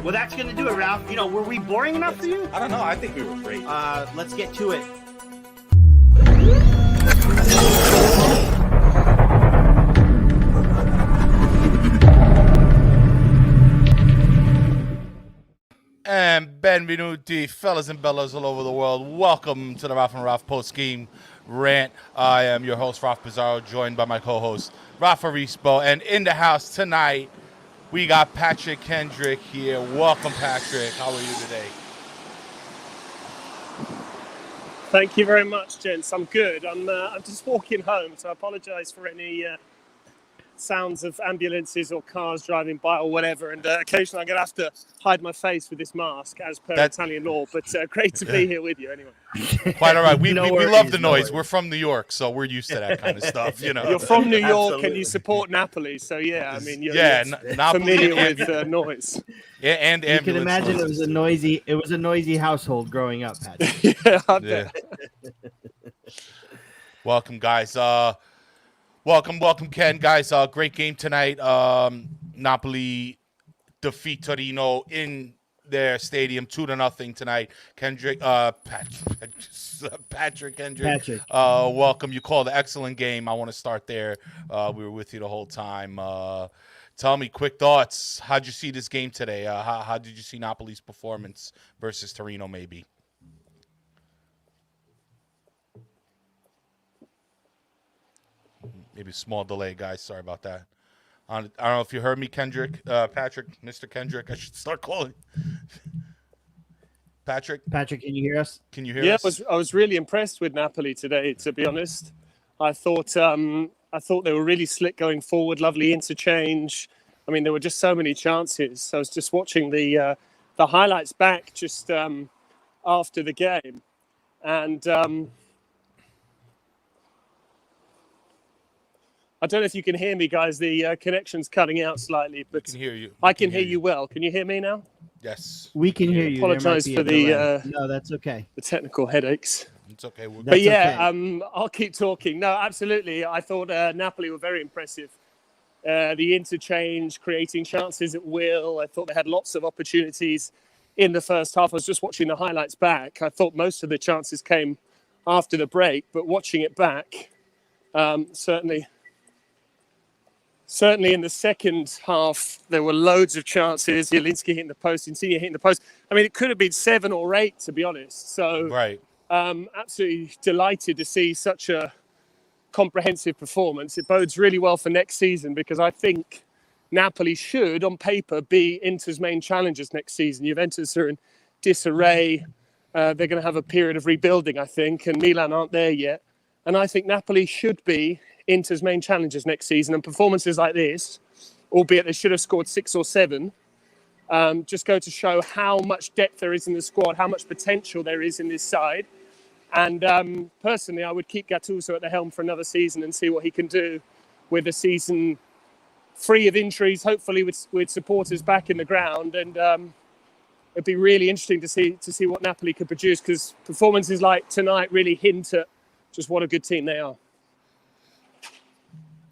Well, that's going to do it, Ralph. Were we boring enough for you? I don't know. I think we were great. Let's get to it. And benvenuti, fellas and bellas all over the world. Welcome to the Raff and Raff post-game rant. I am your host, Raff Pizarro, joined by my co-host, Raff Arispo. And in the house tonight, we got Patrick Kendrick here. Welcome, Patrick. How are you today? Thank you very much, gents. I'm good. I'm just walking home, so I apologise for any sounds of ambulances or cars driving by or whatever. And occasionally I'm going to have to hide my face with this mask as per Italian law. But great to be here with you anyway. Quite all right. We love the noise. We're from New York, so we're used to that kind of stuff. You're from New York and you support Napoli. So, yeah, I mean, you're familiar with noise. Yeah, and you can imagine it was a noisy household growing up, Patrick. Yeah, I bet. Welcome, guys. Welcome, Ken, guys. Great game tonight. Napoli defeat Torino in their stadium 2-0 tonight. Kendrick, Patrick Kendrick. Welcome. You called an excellent game. I want to start there. We were with you the whole time. Tell me, quick thoughts. How'd you see this game today? How did you see Napoli's performance versus Torino, maybe? Maybe a small delay, guys. Sorry about that. I don't know if you heard me, Kendrick, Patrick, Mr. Kendrick. I should start calling. Patrick, can you hear us? Can you hear us? Yeah, I was really impressed with Napoli today, to be honest. I thought they were really slick going forward, lovely interchange. I mean, there were just so many chances. I was just watching the highlights back just after the game. And I don't know if you can hear me, guys. The connection's cutting out slightly, but I can hear you. I can hear you well. Can you hear me now? Yes. We can hear you. Apologize for the no, that's okay. The technical headaches. It's okay. But yeah, okay. I'll keep talking. No, absolutely. I thought Napoli were very impressive. The interchange, creating chances at will. I thought they had lots of opportunities in the first half. I was just watching the highlights back. I thought most of the chances came after the break, but watching it back, Certainly in the second half, there were loads of chances. Zielinski hitting the post, Insigne hitting the post. I mean, it could have been 7 or 8, to be honest. So, right. Absolutely delighted to see such a comprehensive performance. It bodes really well for next season because I think Napoli should, on paper, be Inter's main challengers next season. Juventus are in disarray. They're going to have a period of rebuilding, I think, and Milan aren't there yet. And I think Napoli should be Inter's main challengers next season, and performances like this, albeit they should have scored 6 or 7, just go to show how much depth there is in the squad, how much potential there is in this side. And personally, I would keep Gattuso at the helm for another season and see what he can do with a season free of injuries, hopefully with supporters back in the ground. And it'd be really interesting to see what Napoli could produce, because performances like tonight really hint at just what a good team they are.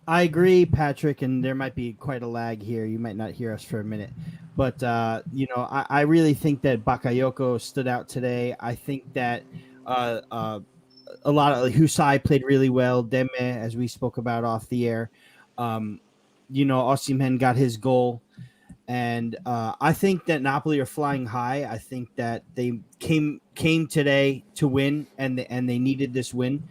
I agree, Patrick, and there might be quite a lag here. You might not hear us for a minute. But, I really think that Bakayoko stood out today. I think that a lot of Husai played really well. Demme, as we spoke about off the air. Osimhen got his goal. And I think that Napoli are flying high. I think that they came today to win, and they needed this win.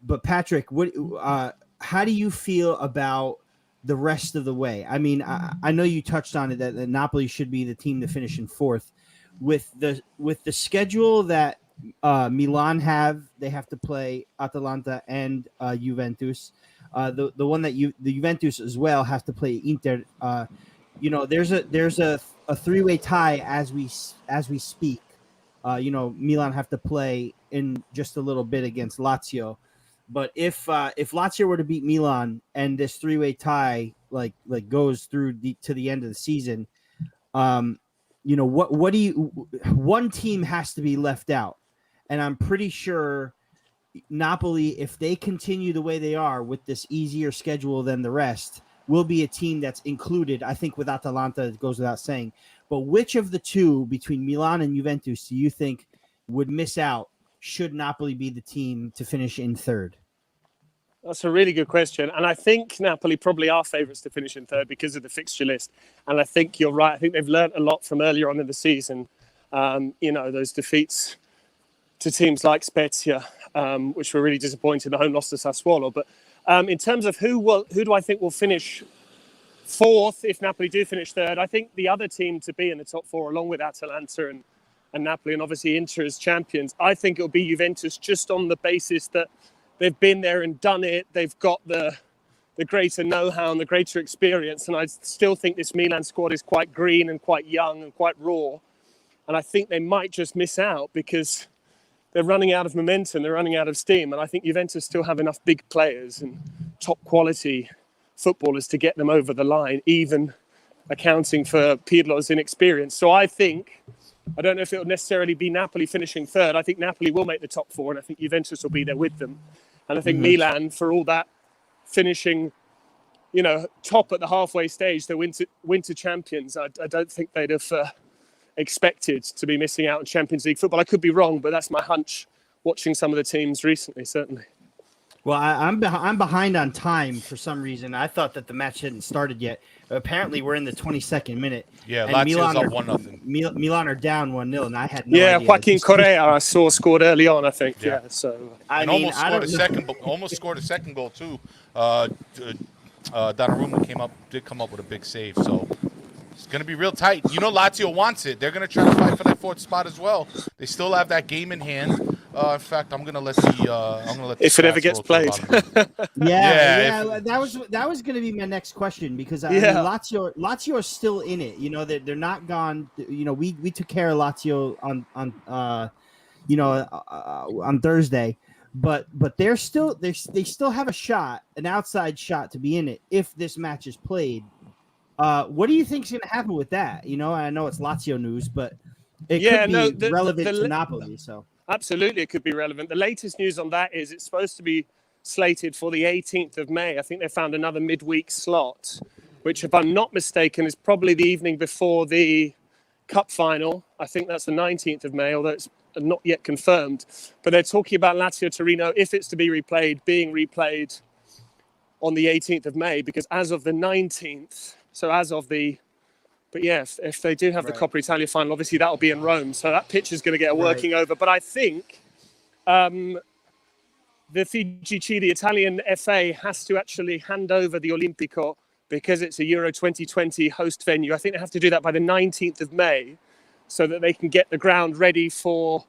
But Patrick, how do you feel about the rest of the way? I mean, I know you touched on it that Napoli should be the team to finish in 4th. With the schedule that Milan have, they have to play Atalanta and Juventus. The one that the Juventus as well have to play Inter. There's a 3-way tie as we speak. Milan have to play in just a little bit against Lazio. But if Lazio were to beat Milan and this 3-way tie like goes through to the end of the season, what do you? One team has to be left out, and I'm pretty sure Napoli, if they continue the way they are with this easier schedule than the rest, will be a team that's included. I think with Atalanta, it goes without saying. But which of the two between Milan and Juventus do you think would miss out should Napoli be the team to finish in third? That's a really good question. And I think Napoli probably are favourites to finish in third because of the fixture list. And I think you're right. I think they've learnt a lot from earlier on in the season. Those defeats to teams like Spezia, which were really disappointing, the home loss to Sassuolo. But in terms of who do I think will finish fourth if Napoli do finish third, I think the other team to be in the top four, along with Atalanta and Napoli, and obviously Inter as champions, I think it'll be Juventus, just on the basis that they've been there and done it. They've got the greater know-how and the greater experience. And I still think this Milan squad is quite green and quite young and quite raw. And I think they might just miss out because they're running out of momentum. They're running out of steam. And I think Juventus still have enough big players and top quality footballers to get them over the line, even accounting for Pirlo's inexperience. So I don't know if it'll necessarily be Napoli finishing third. I think Napoli will make the top four, and I think Juventus will be there with them. And I think Milan, for all that, finishing, top at the halfway stage, they're winter champions. I don't think they'd have expected to be missing out on Champions League football. I could be wrong, but that's my hunch, watching some of the teams recently, certainly. Well, I'm behind on time for some reason. I thought that the match hadn't started yet. Apparently, we're in the 22nd minute. Yeah, Lazio's up 1-0. Milan are down 1-0, and I had no idea. Joaquin Correa, I saw, scored early on, I think. Yeah, so almost scored a second goal too. Donnarumma did come up with a big save, so it's going to be real tight. Lazio wants it. They're going to try to fight for that fourth spot as well. They still have that game in hand. In fact, I'm gonna let if it ever gets played. That was gonna be my next question, because I mean, Lazio are still in it. They're not gone. We took care of Lazio on Thursday, but they still have a shot, an outside shot to be in it if this match is played. What do you think is gonna happen with that? I know it's Lazio news, but it could be relevant to Napoli. So. Absolutely, it could be relevant. The latest news on that is it's supposed to be slated for the 18th of May. I think they found another midweek slot, which, if I'm not mistaken, is probably the evening before the cup final. I think that's the 19th of May, although it's not yet confirmed. But they're talking about Lazio Torino, if it's to be replayed, being replayed on the 18th of May, because as of the 19th, But yes, if they do have the Coppa Italia final, obviously that'll be in Rome. So that pitch is going to get a working over. But I think the FIGC, the Italian FA, has to actually hand over the Olimpico because it's a Euro 2020 host venue. I think they have to do that by the 19th of May so that they can get the ground ready for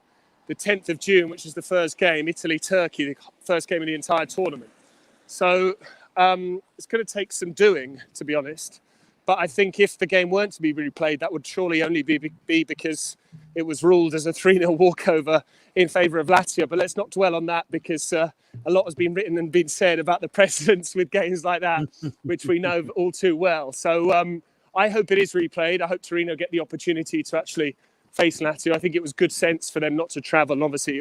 the 10th of June, which is the first game, Italy-Turkey, the first game of the entire tournament. So it's going to take some doing, to be honest. But I think if the game weren't to be replayed, that would surely only be because it was ruled as a 3-0 walkover in favour of Lazio. But let's not dwell on that, because a lot has been written and been said about the precedents with games like that, which we know all too well. So I hope it is replayed. I hope Torino get the opportunity to actually face Lazio. I think it was good sense for them not to travel. And obviously,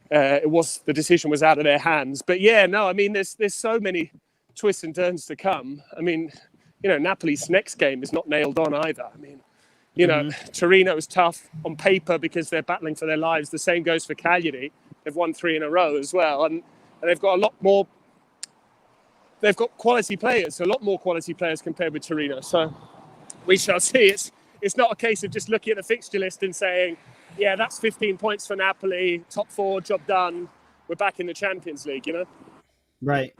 the decision was out of their hands. But there's so many twists and turns to come. I mean, Napoli's next game is not nailed on either. I mean, Torino is tough on paper because they're battling for their lives. The same goes for Cagliari. They've won 3 in a row as well. And they've got a lot more. They've got quality players, a lot more quality players compared with Torino. So we shall see. It's not a case of just looking at the fixture list and saying, yeah, that's 15 points for Napoli, top 4, job done. We're back in the Champions League, Right.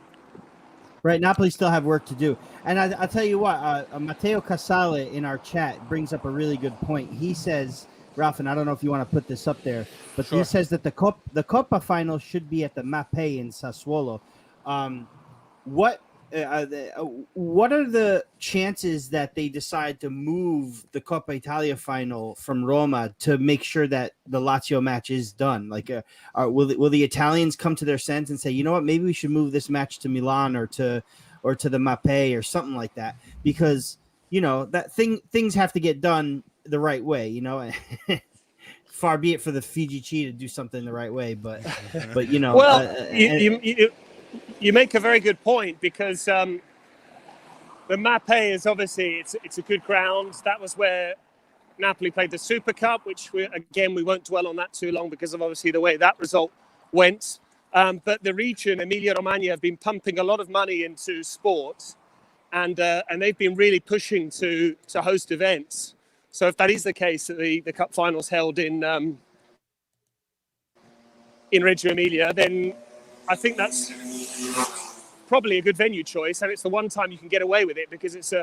Right, Napoli still have work to do. And I'll tell you what, Matteo Casale in our chat brings up a really good point. He says, Raff, and I don't know if you want to put this up there, but He says that the Coppa final should be at the Mappei in Sassuolo. What are the chances that they decide to move the Coppa Italia final from Roma to make sure that the Lazio match is done? Like, will the Italians come to their sense and say, you know what, maybe we should move this match to Milan or to the Mappei or something like that? Because that things have to get done the right way. Far be it for the FIGC to do something the right way, but Well, you make a very good point, because the Mappe is obviously it's a good ground. That was where Napoli played the Super Cup, which we won't dwell on that too long because of obviously the way that result went. But the region, Emilia-Romagna, have been pumping a lot of money into sport, and they've been really pushing to host events. So if that is the case, that the cup finals held in Reggio Emilia, then I think that's probably a good venue choice, and it's the one time you can get away with it because it's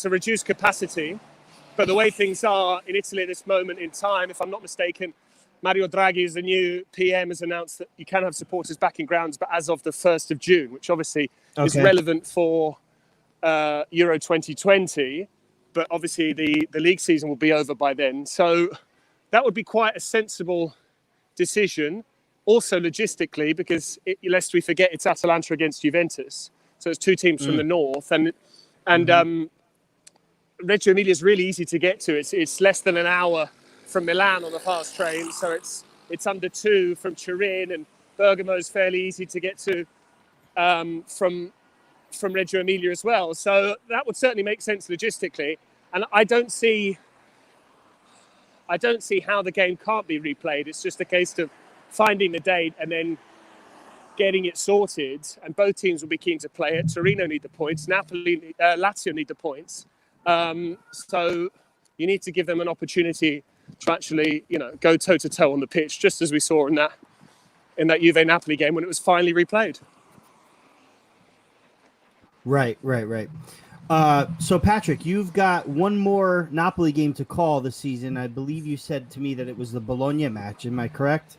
a reduced capacity. But the way things are in Italy at this moment in time, if I'm not mistaken, Mario Draghi, as the new PM, has announced that you can have supporters back in grounds, but as of the 1st of June, which obviously is relevant for Euro 2020. But obviously the league season will be over by then. So that would be quite a sensible decision. Also logistically, because lest we forget, it's Atalanta against Juventus. So it's two teams from the north. And Reggio Emilia is really easy to get to. It's less than an hour from Milan on the fast train. So it's under 2 from Turin, and Bergamo is fairly easy to get to from Reggio Emilia as well. So that would certainly make sense logistically. And I don't see how the game can't be replayed. It's just a case of finding the date and then getting it sorted. And both teams will be keen to play it. Torino need the points. Lazio need the points. So you need to give them an opportunity to actually, go toe to toe on the pitch, just as we saw in that Juve Napoli game when it was finally replayed. Right. So Patrick, you've got one more Napoli game to call this season. I believe you said to me that it was the Bologna match. Am I correct?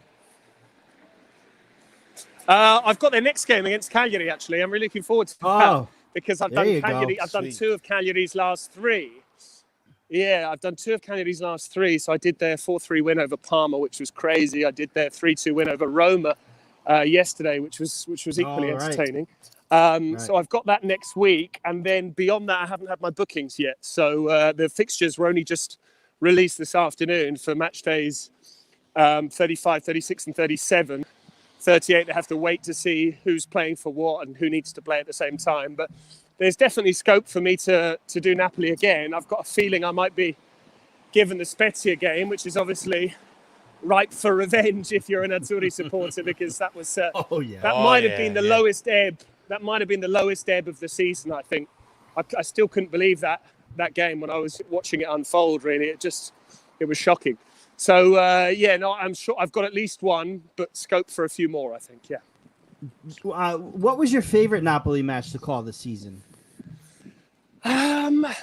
I've got their next game against Cagliari, actually. I'm really looking forward to that because I've done Cagliari. I've done 2 of Cagliari's last 3. Yeah, I've done 2 of Cagliari's last 3. So I did their 4-3 win over Parma, which was crazy. I did their 3-2 win over Roma yesterday, which was equally entertaining. So I've got that next week. And then beyond that, I haven't had my bookings yet. So the fixtures were only just released this afternoon for match days 35, 36 and 37. 38, they have to wait to see who's playing for what and who needs to play at the same time. But there's definitely scope for me to do Napoli again. I've got a feeling I might be given the Spezia game, which is obviously ripe for revenge if you're an Azzurri supporter, because that was might have been the lowest ebb. That might have been the lowest ebb of the season, I think. I still couldn't believe that game when I was watching it unfold, really. It was shocking. So, I'm sure I've got at least one, but scope for a few more, I think, yeah. What was your favorite Napoli match to call this season? That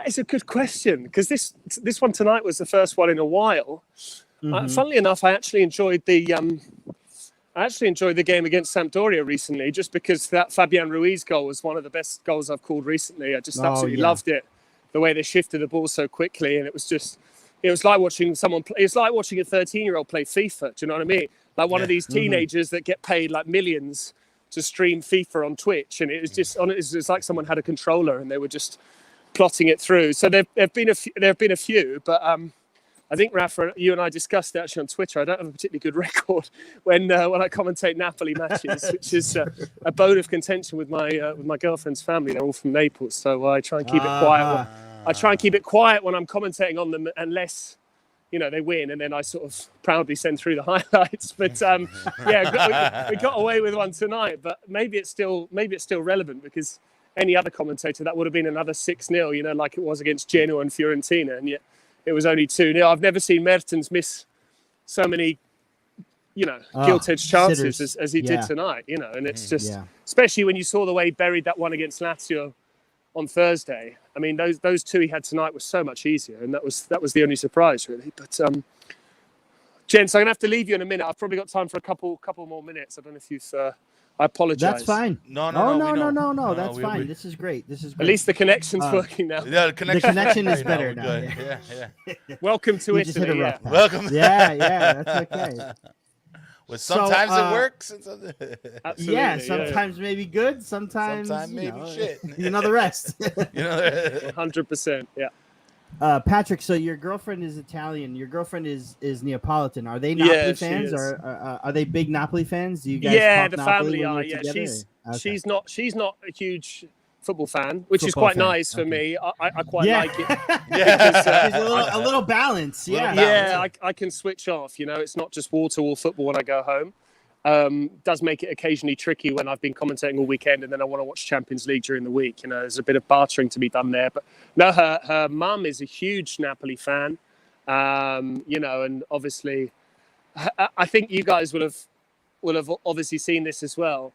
is a good question, because this one tonight was the first one in a while. Funnily enough, I actually enjoyed the game against Sampdoria recently, just because that Fabian Ruiz goal was one of the best goals I've called recently. I just absolutely loved it, the way they shifted the ball so quickly, and it was like watching someone play. It's like watching a 13-year-old play FIFA. Do you know what I mean? Like one of these teenagers that get paid like millions to stream FIFA on Twitch, and it was it's like someone had a controller and they were just plotting it through. So there have been a few, but I think Raff, you and I discussed it actually on Twitter. I don't have a particularly good record when I commentate Napoli matches, which is a bone of contention with my girlfriend's family. They're all from Naples, so I try and keep it quiet. I try and keep it quiet when I'm commentating on them, unless they win, and then I sort of proudly send through the highlights. But we got away with one tonight. But maybe it's still relevant, because any other commentator, that would have been another 6-0, like it was against Genoa and Fiorentina, and yet it was only 2-0. I've never seen Mertens miss so many, gilt-edged chances as he did tonight. And it's just, especially when you saw the way he buried that one against Lazio on Thursday. I mean, those 2 he had tonight were so much easier, and that was the only surprise, really. But gents, I'm gonna have to leave you in a minute. I've probably got time for a couple more minutes. I don't know if you've. I apologize. That's fine. No. That's fine. This is great. At least the connection's working now. Yeah, the connection is better now. Yeah. Welcome to Italy. Yeah. Welcome. Yeah, that's okay. Well, sometimes it works. And sometimes maybe good. Sometimes maybe shit. The rest. 100%. Yeah. Patrick, so your girlfriend is Italian. Your girlfriend is Neapolitan. Are they Napoli fans, or are they big Napoli fans? Do you guys talk the Napoli family when are. you're Yeah, together? she's not a huge football fan, which is Football quite fan, nice for okay. me. I quite like it. There's a little balance. Little Yeah. balance. Yeah, I can switch off. It's not just wall-to-wall football when I go home. Does make it occasionally tricky when I've been commentating all weekend and then I want to watch Champions League during the week. There's a bit of bartering to be done there. But no, her mum is a huge Napoli fan. And obviously, I think you guys will have obviously seen this as well.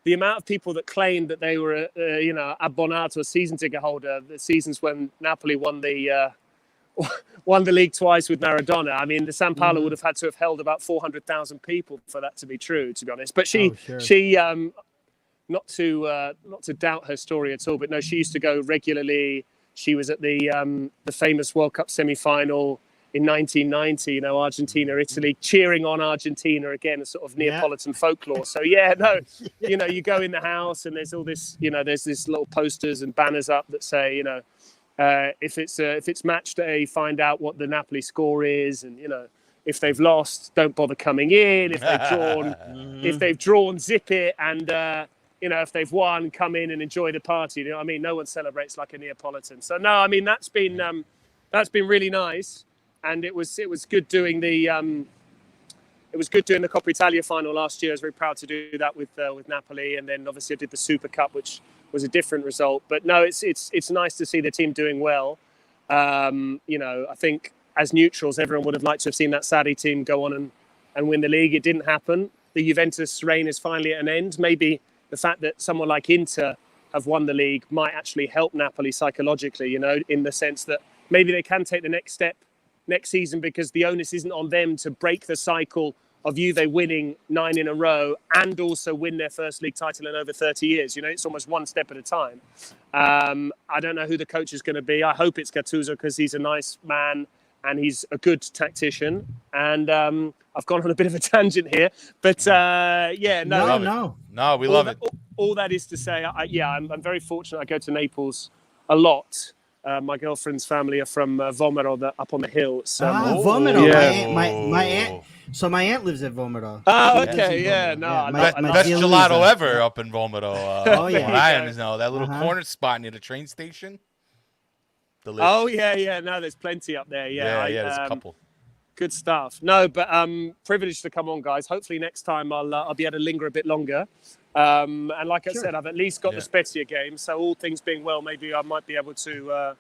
The amount of people that claimed that they were, abbonato, a season ticket holder, the seasons when Napoli won the league twice with Maradona. I mean, the San Paolo would have had to have held about 400,000 people for that to be true, to be honest. But she, not to doubt her story at all, but no, she used to go regularly. She was at the famous World Cup semi-final in 1990, Argentina, Italy, cheering on Argentina again, a sort of Neapolitan folklore. So you go in the house and there's all this, there's this little posters and banners up that say, if it's match day, find out what the Napoli score is, and if they've lost, don't bother coming in. If they've drawn, zip it, and if they've won, come in and enjoy the party. You know what I mean? No one celebrates like a Neapolitan. So no, I mean that's been really nice, and it was good doing the Coppa Italia final last year. I was very proud to do that with Napoli, and then obviously I did the Super Cup, which was a different result. But no, it's nice to see the team doing well. I think as neutrals, everyone would have liked to have seen that Sarri team go on and win the league. It didn't happen. The Juventus reign is finally at an end. Maybe the fact that someone like Inter have won the league might actually help Napoli psychologically, in the sense that maybe they can take the next step next season because the onus isn't on them to break the cycle of Juve winning 9 in a row and also win their first league title in over 30 years. It's almost one step at a time. I don't know who the coach is going to be. I hope it's Gattuso because he's a nice man and he's a good tactician. And I've gone on a bit of a tangent here. But No, we love it. All that is to say, I'm very fortunate. I go to Naples a lot. My girlfriend's family are from Vomero, up on the hill. So, Vomero. Yeah. My aunt. So my aunt lives at Vomero. Oh, okay, yeah, no, Yeah, Best gelato ever up in Vomero. Oh, yeah. What I know, that little corner spot near the train station. Delicious. Oh, yeah. No, there's plenty up there. Yeah, there's a couple. Good stuff. No, but privileged to come on, guys. Hopefully next time I'll be able to linger a bit longer. And like I said, I've at least got the Spezia game. So all things being well, maybe I might be able to.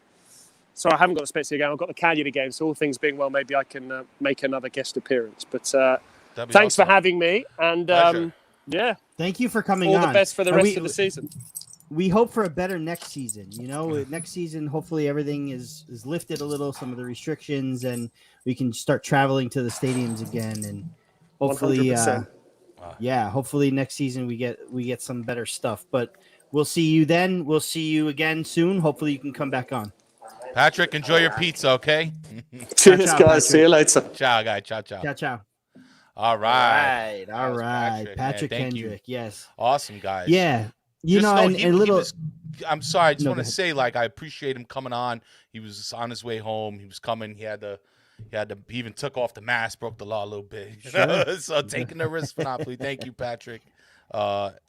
Sorry, I haven't got the Spezia game. I've got the Cagliari game. So all things being well, maybe I can make another guest appearance. But thanks for having me. And thank you for coming all on. the best for the rest of the season. We hope for a better next season. Next season, hopefully everything is lifted a little, some of the restrictions, and we can start traveling to the stadiums again. And hopefully, 100%. Hopefully next season we get some better stuff. But we'll see you then. We'll see you again soon. Hopefully you can come back on. Patrick, enjoy your pizza, okay? Cheers, Ciao, guys. Patrick. See you later. Ciao, guys. Ciao. Ciao. All right. All right. Patrick man. Thank Kendrick. you. Yes. Awesome, guys. Yeah. I'm sorry. I just want to say, I appreciate him coming on. He was on his way home. He was coming. He even took off the mask, broke the law a little bit. Sure. So taking the risk for Napoli. Thank you, Patrick. But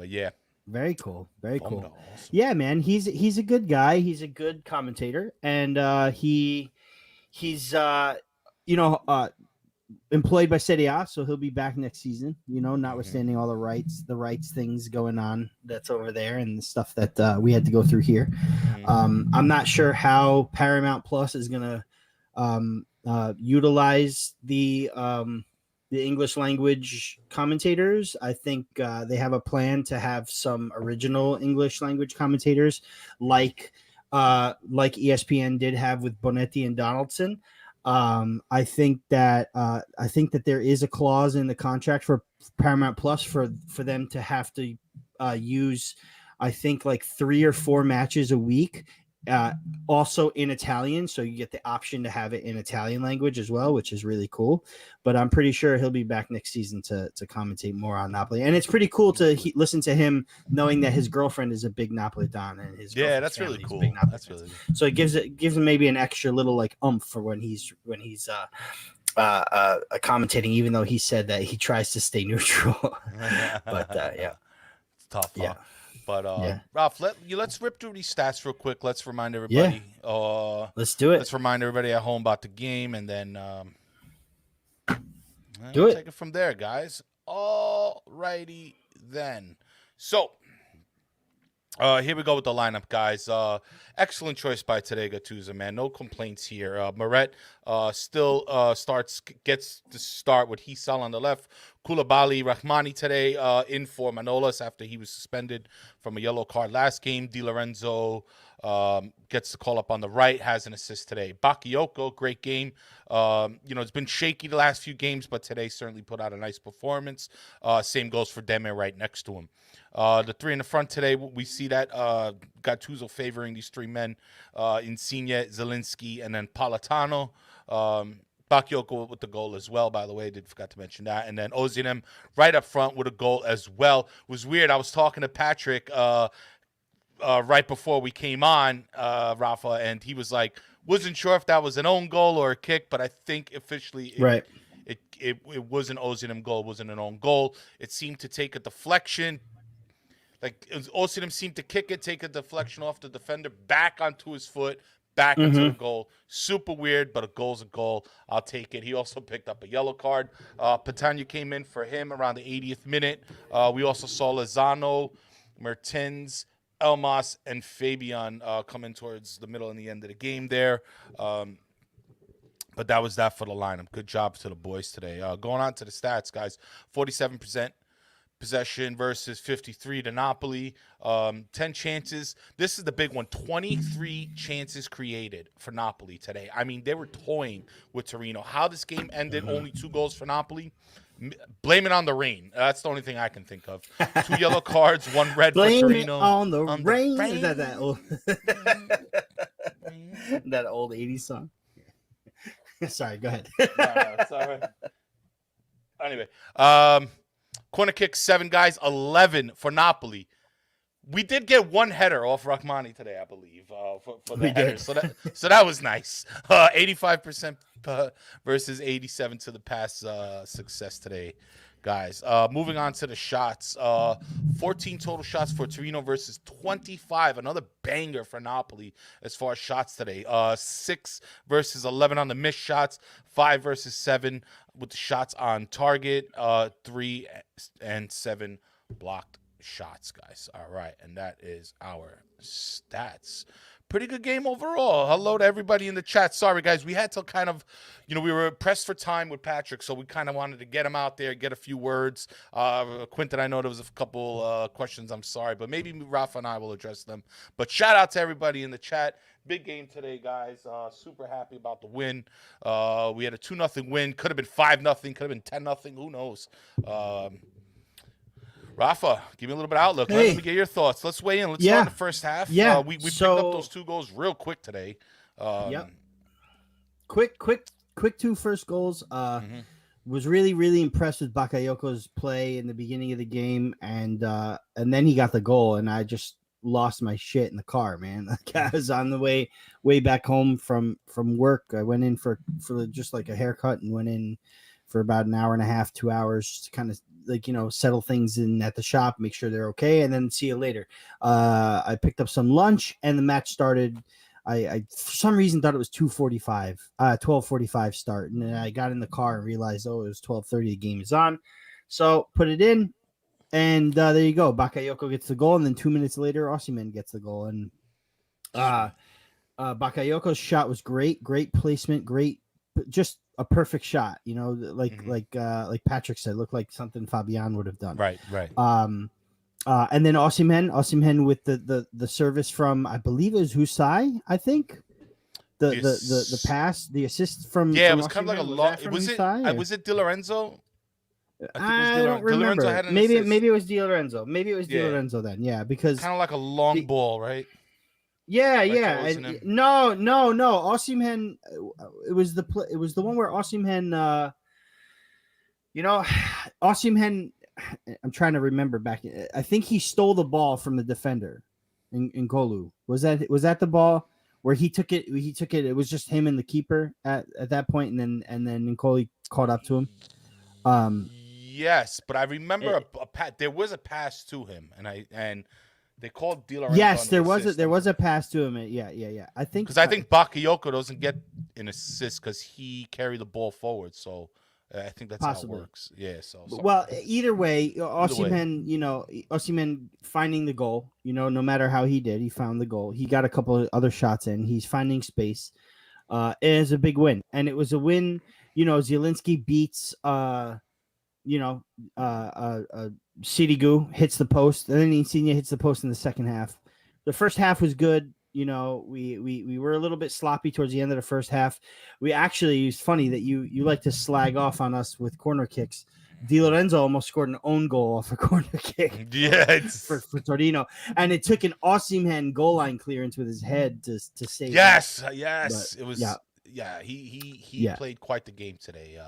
yeah. Very cool. Very cool. Awesome. Yeah, man. He's a good guy. He's a good commentator, and he's employed by Serie A, so he'll be back next season. Notwithstanding all the rights things going on that's over there and the stuff that we had to go through here. I'm not sure how Paramount Plus is gonna utilize the English language commentators. I think they have a plan to have some original English language commentators, like ESPN did have with Bonetti and Donaldson. I think that there is a clause in the contract for Paramount Plus for them to have to use, I think, like 3 or 4 matches a week. Also in Italian, so you get the option to have it in Italian language as well, which is really cool. But I'm pretty sure he'll be back next season to commentate more on Napoli, and it's pretty cool to listen to him knowing that his girlfriend is a big Napolitan and his that's really cool. That's really cool. So it gives him maybe an extra little oomph for when he's commentating, even though he said that he tries to stay neutral. But it's tough. Yeah. But Yeah. Ralph, let's rip through these stats real quick. Let's remind everybody. Let's do it. Let's remind everybody at home about the game, and then Do we'll it. take it from there, guys. All righty then. So here we go with the lineup, guys. Excellent choice by today, Gattuso, man. No complaints here. Moret still gets to start with Hisal on the left. Koulibaly, Rahmani today in for Manolas after he was suspended from a yellow card last game. Di Lorenzo gets the call up on the right, has an assist today. Bakayoko, great game. It's been shaky the last few games, but today certainly put out a nice performance. Same goes for Deme right next to him. The three in the front today, we see that Gattuso favoring these three men, Insigne, Zielinski, and then Politano. Bakayoko with the goal as well, by the way. Forgot to mention that. And then Ozinem right up front with a goal as well. It was weird. I was talking to Patrick right before we came on, Rafa, and he was like, wasn't sure if that was an own goal or a kick, but I think officially it was an Ozinem goal. It wasn't an own goal. It seemed to take a deflection. Like Ozinem seemed to kick it, take a deflection off the defender, back onto his foot, back into the goal. Super weird, but a goal's a goal. I'll take it. He also picked up a yellow card. Patania came in for him around the 80th minute. We also saw Lozano, Mertens, Elmas, and Fabian come in towards the middle and the end of the game there. But that was that for the lineup. Good job to the boys today. Going on to the stats, guys. 47% possession versus 53 to Napoli. 10 chances. This is the big one. 23 chances created for Napoli today. I mean, they were toying with Torino. How this game ended, only 2 goals for Napoli. Blame it on the rain. That's the only thing I can think of. 2 yellow cards, 1 red Blame for Torino. it on the rain. Is that old that old 80s song? Sorry, go ahead. No, sorry. Anyway, corner kick 7 guys, 11 for Napoli. We did get 1 header off Rahmani today, I believe, for the header. So that was nice. 85% versus 87 to the pass success today, guys. Moving on to the shots. 14 total shots for Torino versus 25. Another banger for Napoli as far as shots today. 6 versus 11 on the missed shots. 5 versus 7 with the shots on target. 3 and 7 blocked shots, guys. All right, and that is our stats. Pretty good game overall. Hello to everybody in the chat. Sorry, guys, we had to kind of, we were pressed for time with Patrick, so we kind of wanted to get him out there, get a few words. Quinton, I know there was a couple questions. I'm sorry, but maybe Raff and I will address them. But shout out to everybody in the chat. Big game today, guys. Super happy about the win. We had a 2-0 win. Could have been 5-0. Could have been 10-0. Who knows? Rafa, give me a little bit of outlook. Hey. Let me get your thoughts. Let's weigh in. Let's start the first half. Yeah. We picked up those 2 goals real quick today. Yep. Quick 2 first goals. Was really, really impressed with Bakayoko's play in the beginning of the game, and then he got the goal, and I just lost my shit in the car, man. Like, I was on the way back home from work. I went in for just like a haircut and went in for about an hour and a half, 2 hours to kind of settle things in at the shop, make sure they're okay, and then see you later. I picked up some lunch and the match started. I for some reason thought it was 12:45 start, and then I got in the car and realized, it was 12:30. The game is on, so put it in, and there you go. Bakayoko gets the goal, and then 2 minutes later, Osimhen gets the goal, and Bakayoko's shot was great placement, great, just a perfect shot. Like Patrick said, looked like something Fabian would have done. Right. And then Osimhen with the service from, I believe it was Husai, I think. The pass, the assist from it was Osimhen, kind of like a long. Was it Di Lorenzo? I don't remember. Maybe it was Di Lorenzo. Di Lorenzo then. Yeah, because kind of like a long ball, right? Yeah. And, no. Osimhen. It was the one where Osimhen. Osimhen. I'm trying to remember back. I think he stole the ball from the defender in Golu. Was that the ball where he took it? It was just him and the keeper at that point, and then Nkoli caught up to him. Yes, but I remember there was a pass to him, and They called Di Lorenzo. Yes, there was a pass to him. Yeah. I think because I think Bakayoko doesn't get an assist because he carried the ball forward. So I think that's Possibly. how it works. Yeah. So well, either way, Osimhen, Osimhen finding the goal. No matter how he did, he found the goal. He got a couple of other shots in. He's finding space. It is a big win, and it was a win. Zielinski beats. Sirigu hits the post, and then Insigne hits the post in the second half. The first half was good. We were a little bit sloppy towards the end of the first half. It's funny that you like to slag off on us with corner kicks. Di Lorenzo almost scored an own goal off a corner kick. For Torino, and it took an Osimhen goal line clearance with his head to save. Yes, but, it was. Yeah, he played quite the game today.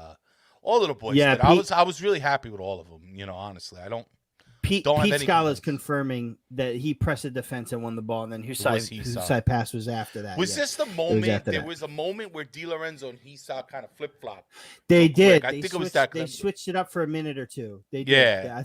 All of the boys did. I was really happy with all of them. Honestly, I don't. Pete Scala's confirming that he pressed the defense and won the ball, and then Hysaj pass was after that. Was this the moment? There was a moment where Di Lorenzo and Hysaj kind of flip flopped. They did. I think it was that. They switched it up for a minute or two. They did. Yeah.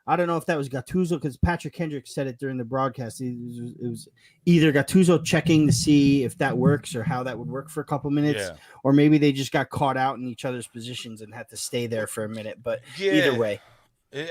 I don't know if that was Gattuso, because Patrick Kendrick said it during the broadcast. It was either Gattuso checking to see if that works or how that would work for a couple minutes, or maybe they just got caught out in each other's positions and had to stay there for a minute. But either way.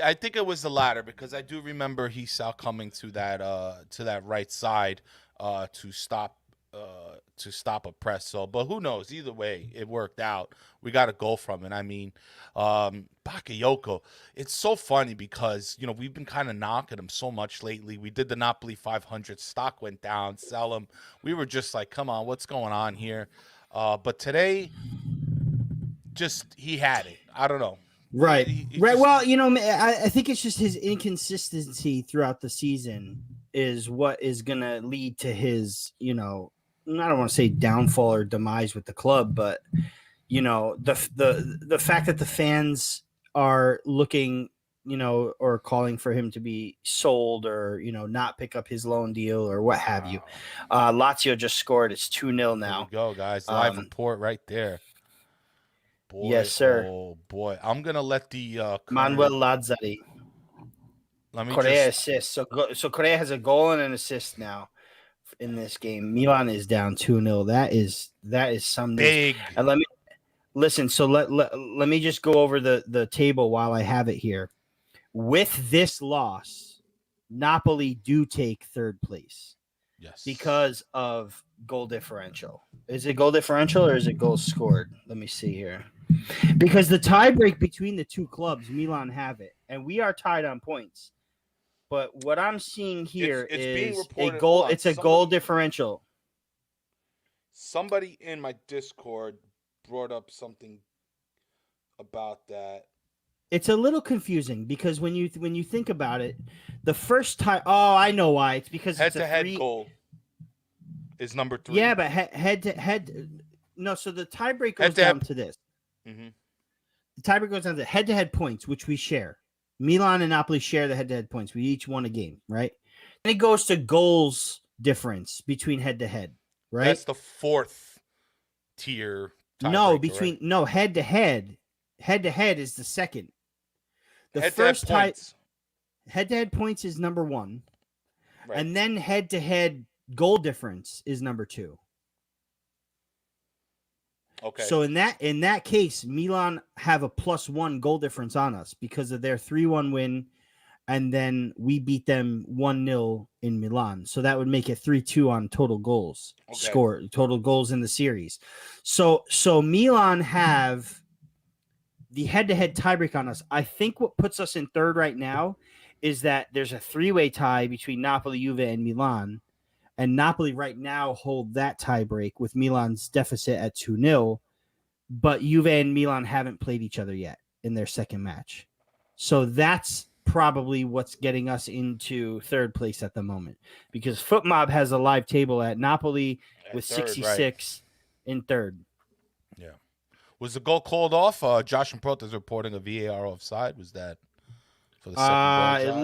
I think it was the latter, because I do remember Hysaj coming to that right side to stop a press. So, but who knows? Either way, it worked out. We got a goal from it. I mean, Bakayoko. It's so funny because we've been kind of knocking him so much lately. We did the Napoli 500. Stock went down. Sell him. We were just like, come on, what's going on here? But today, he had it. I don't know. Right. Well, I think it's just his inconsistency throughout the season is what is going to lead to his, I don't want to say downfall or demise with the club, but the fact that the fans are looking, or calling for him to be sold or, not pick up his loan deal or what have you. Lazio just scored. It's 2-0 now. There we go, guys. Live report right there. Boy, yes, sir. Oh boy, I'm gonna let the Manuel Lazzari. Let me Correa assist. So Correa has a goal and an assist now in this game. Milan is down 2-0. That is some big. And let me listen. So let me just go over the table while I have it here. With this loss, Napoli do take third place. Yes. Because of goal differential. Is it goal differential or is it goals scored? Let me see here. Because the tiebreak between the two clubs, Milan have it, and we are tied on points. But what I'm seeing here is a goal. It's a goal differential. Somebody in my Discord brought up something about that. It's a little confusing because when you think about it, the first time. Oh, I know why. It's because head-to-head goal is number 3. Yeah, but head-to-head. No, so the tiebreak goes down to this. Mm-hmm. The tiebreak goes down to head-to-head points, which we share. Milan and Napoli share the head-to-head points. We each won a game, right? And it goes to goals difference between head-to-head, right? That's the 4th tier. No, head-to-head. Head-to-head is the second. The first head-to-head points is number 1, right. And then head-to-head goal difference is number 2. Okay. So in that case, Milan have a +1 goal difference on us because of their 3-1 win, and then we beat them 1-0 in Milan. So that would make it 3-2 on total goals scored, total goals in the series. So Milan have the head-to-head tiebreak on us. I think what puts us in third right now is that there's a 3-way tie between Napoli, Juve, and Milan. And Napoli right now hold that tiebreak with Milan's deficit at 2-0, but Juve and Milan haven't played each other yet in their second match. So that's probably what's getting us into third place at the moment, because FootMob has a live table at Napoli with third, 66 in third. Yeah. Was the goal called off? Josh and Prot is reporting a VAR offside. Was that for the second goal?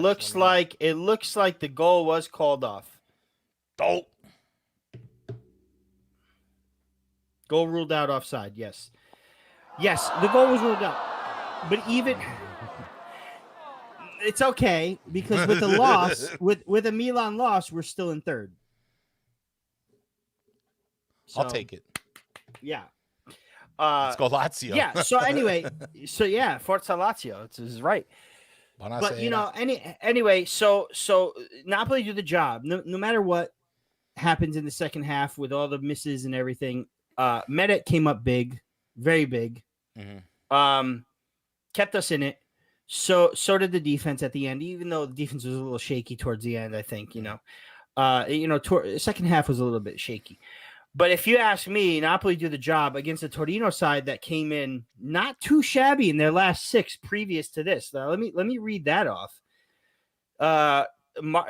It looks like the goal was called off. Oh. Goal ruled out offside, yes. Yes, the goal was ruled out. But even it's okay because with the loss, with a Milan loss, we're still in third. So, I'll take it. Yeah. Let's go Lazio. Yeah. So anyway, Forza Lazio. It's right. But anyway, so Napoli do the job. No matter what happens in the second half with all the misses and everything. Medic came up big, very big. Mm-hmm. Kept us in it. So did the defense at the end, even though the defense was a little shaky towards the end. I think second half was a little bit shaky. But if you ask me, Napoli do the job against the Torino side that came in not too shabby in their last 6 previous to this. Now, let me read that off.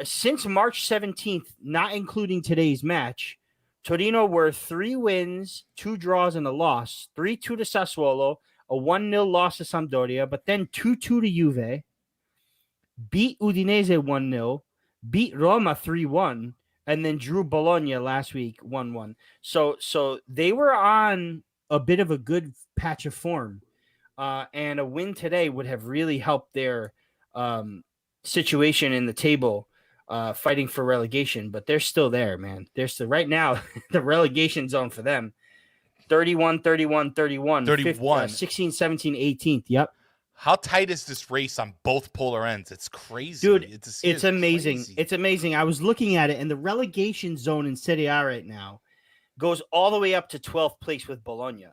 Since March 17th, not including today's match, Torino were 3 wins, 2 draws, and a loss. 3-2 to Sassuolo, a 1-0 loss to Sampdoria, but then 2-2 to Juve, beat Udinese 1-0, beat Roma 3-1, and then drew Bologna last week 1-1. So they were on a bit of a good patch of form, and a win today would have really helped their situation in the table, fighting for relegation. But they're still there, man. They're still right now the relegation zone for them. 31, 31, 31, 31. 16, 17, 18th. Yep. How tight is this race on both polar ends? It's crazy. Dude, it's amazing. Crazy. It's amazing. I was looking at it, and the relegation zone in Serie A right now goes all the way up to 12th place with Bologna.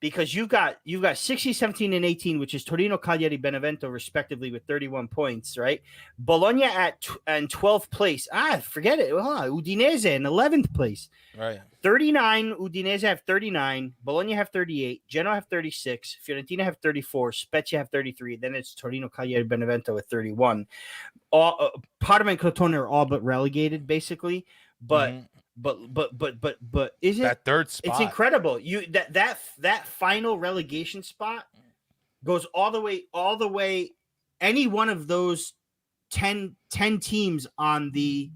Because you've got 60, 17, and 18, which is Torino, Cagliari, Benevento, respectively, with 31 points, right? Bologna and 12th place. Forget it. Udinese in 11th place. Right. 39, Udinese have 39, Bologna have 38, Genoa have 36, Fiorentina have 34, Spezia have 33, then it's Torino, Cagliari, Benevento with 31. Parma and Crotone are all but relegated, basically, but is it that third spot? It's incredible. That final relegation spot goes all the way. Any one of those 10 teams on the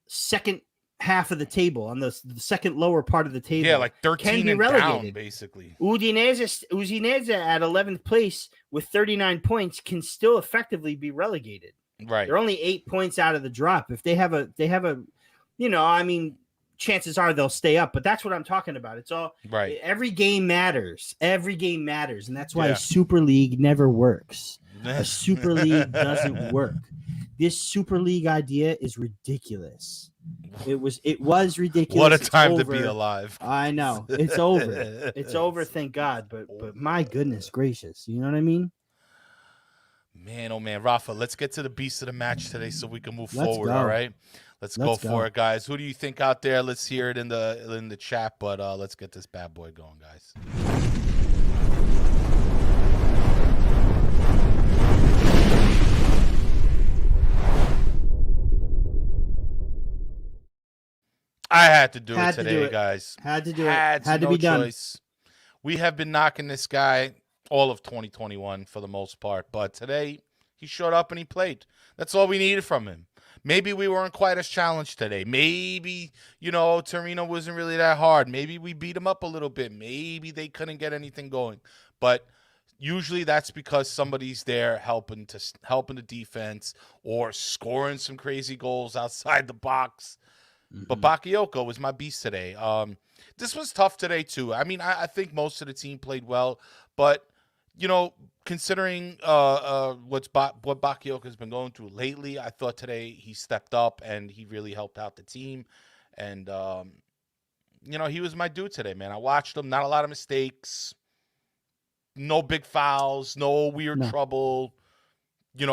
second half of the table, on the second lower part of the table, yeah, like 13 can be and relegated. down, basically. Udinese at 11th place with 39 points can still effectively be relegated. Right. They're only 8 points out of the drop. If they have a, chances are they'll stay up, but that's what I'm talking about. It's all right. Every game matters. And that's why a Super League never works. A Super League doesn't work. This Super League idea is ridiculous. It was ridiculous. What a time to be alive. I know. It's over. It's over, thank God. But my goodness gracious. You know what I mean? Man, oh man. Rafa, let's get to the beast of the match today so we can move forward, go. all right? Let's go for it, guys. Who do you think out there? Let's hear it in the chat, but let's get this bad boy going, guys. I had to do it today, guys. Had to do it. Had to be done. Choice. We have been knocking this guy all of 2021 for the most part, but today he showed up and he played. That's all we needed from him. Maybe we weren't quite as challenged today. Maybe, Torino wasn't really that hard. Maybe we beat him up a little bit. Maybe they couldn't get anything going. But usually that's because somebody's there helping the defense or scoring some crazy goals outside the box. Mm-hmm. But Bakayoko was my beast today. This was tough today too. I mean, I think most of the team played well, but considering what Bakayoko has been going through lately, I thought today he stepped up and he really helped out the team. And he was my dude today, man. I watched him. Not a lot of mistakes. No big fouls. No weird trouble.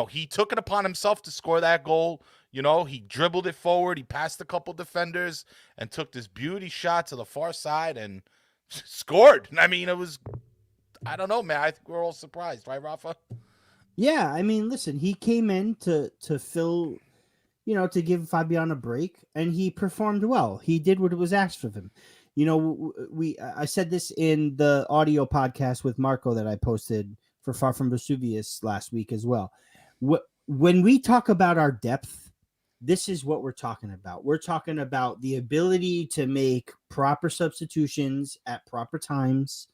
He took it upon himself to score that goal. He dribbled it forward. He passed a couple defenders and took this beauty shot to the far side and scored. I mean, it was, I don't know, man. I think we're all surprised, right, Rafa? Yeah, I mean, listen, he came in to fill, to give Fabian a break, and he performed well. He did what was asked of him. I said this in the audio podcast with Marco that I posted for Far From Vesuvius last week as well. When we talk about our depth, this is what we're talking about. We're talking about the ability to make proper substitutions at proper times.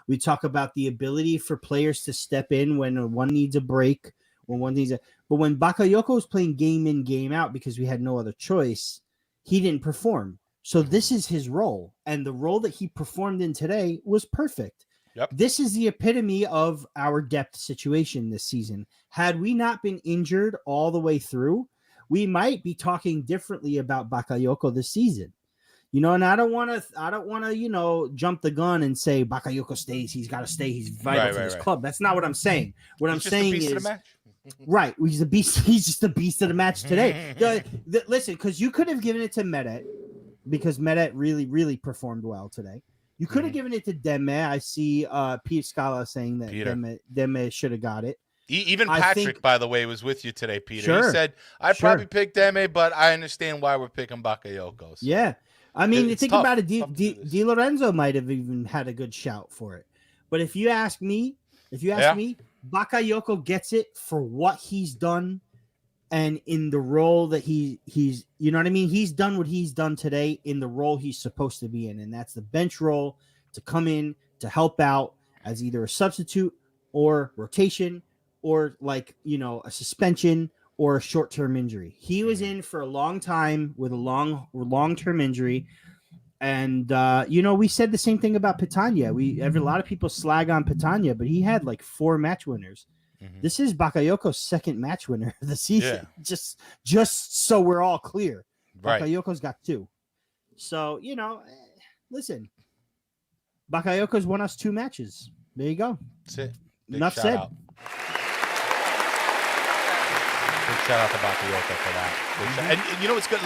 We talk about the ability for players to step in when one needs a break, when one thing's but when Bakayoko was playing game in, game out because we had no other choice, he didn't perform. So this is his role, and the role that he performed in today was perfect. Yep. This is the epitome of our depth situation this season. Had we not been injured all the way through, we might be talking differently about Bakayoko this season. And I don't want to, jump the gun and say Bakayoko stays. He's got to stay. He's vital to this club. That's not what I'm saying. What I'm saying is, right, he's a beast. He's just a beast of the match today. Listen, because you could have given it to Meret because Meret really, really performed well today. You could have given it to Demme. I see Pete Scala saying that Demme should have got it. Even Patrick, by the way, was with you today, Peter. Sure, he said, I'd probably pick Demme, but I understand why we're picking Bakayoko. So. Yeah. I mean, think tough. about it. Di Lorenzo might have even had a good shout for it. But if you ask me, Bakayoko gets it for what he's done and in the role that he's, you know what I mean? He's done what he's done today in the role he's supposed to be in. And that's the bench role, to come in, to help out as either a substitute or rotation or a suspension or a short-term injury. He was in for a long time with a long-term injury. And, we said the same thing about Petagna. A lot of people slag on Petagna, but he had 4 match winners. Mm-hmm. This is Bakayoko's second match winner of the season. Yeah. Just so we're all clear. Right. Bakayoko's got 2. So, listen, Bakayoko's won us 2 matches. There you go. That's it. Enough said. Shout out to Bakayoko for that. And you know what's good?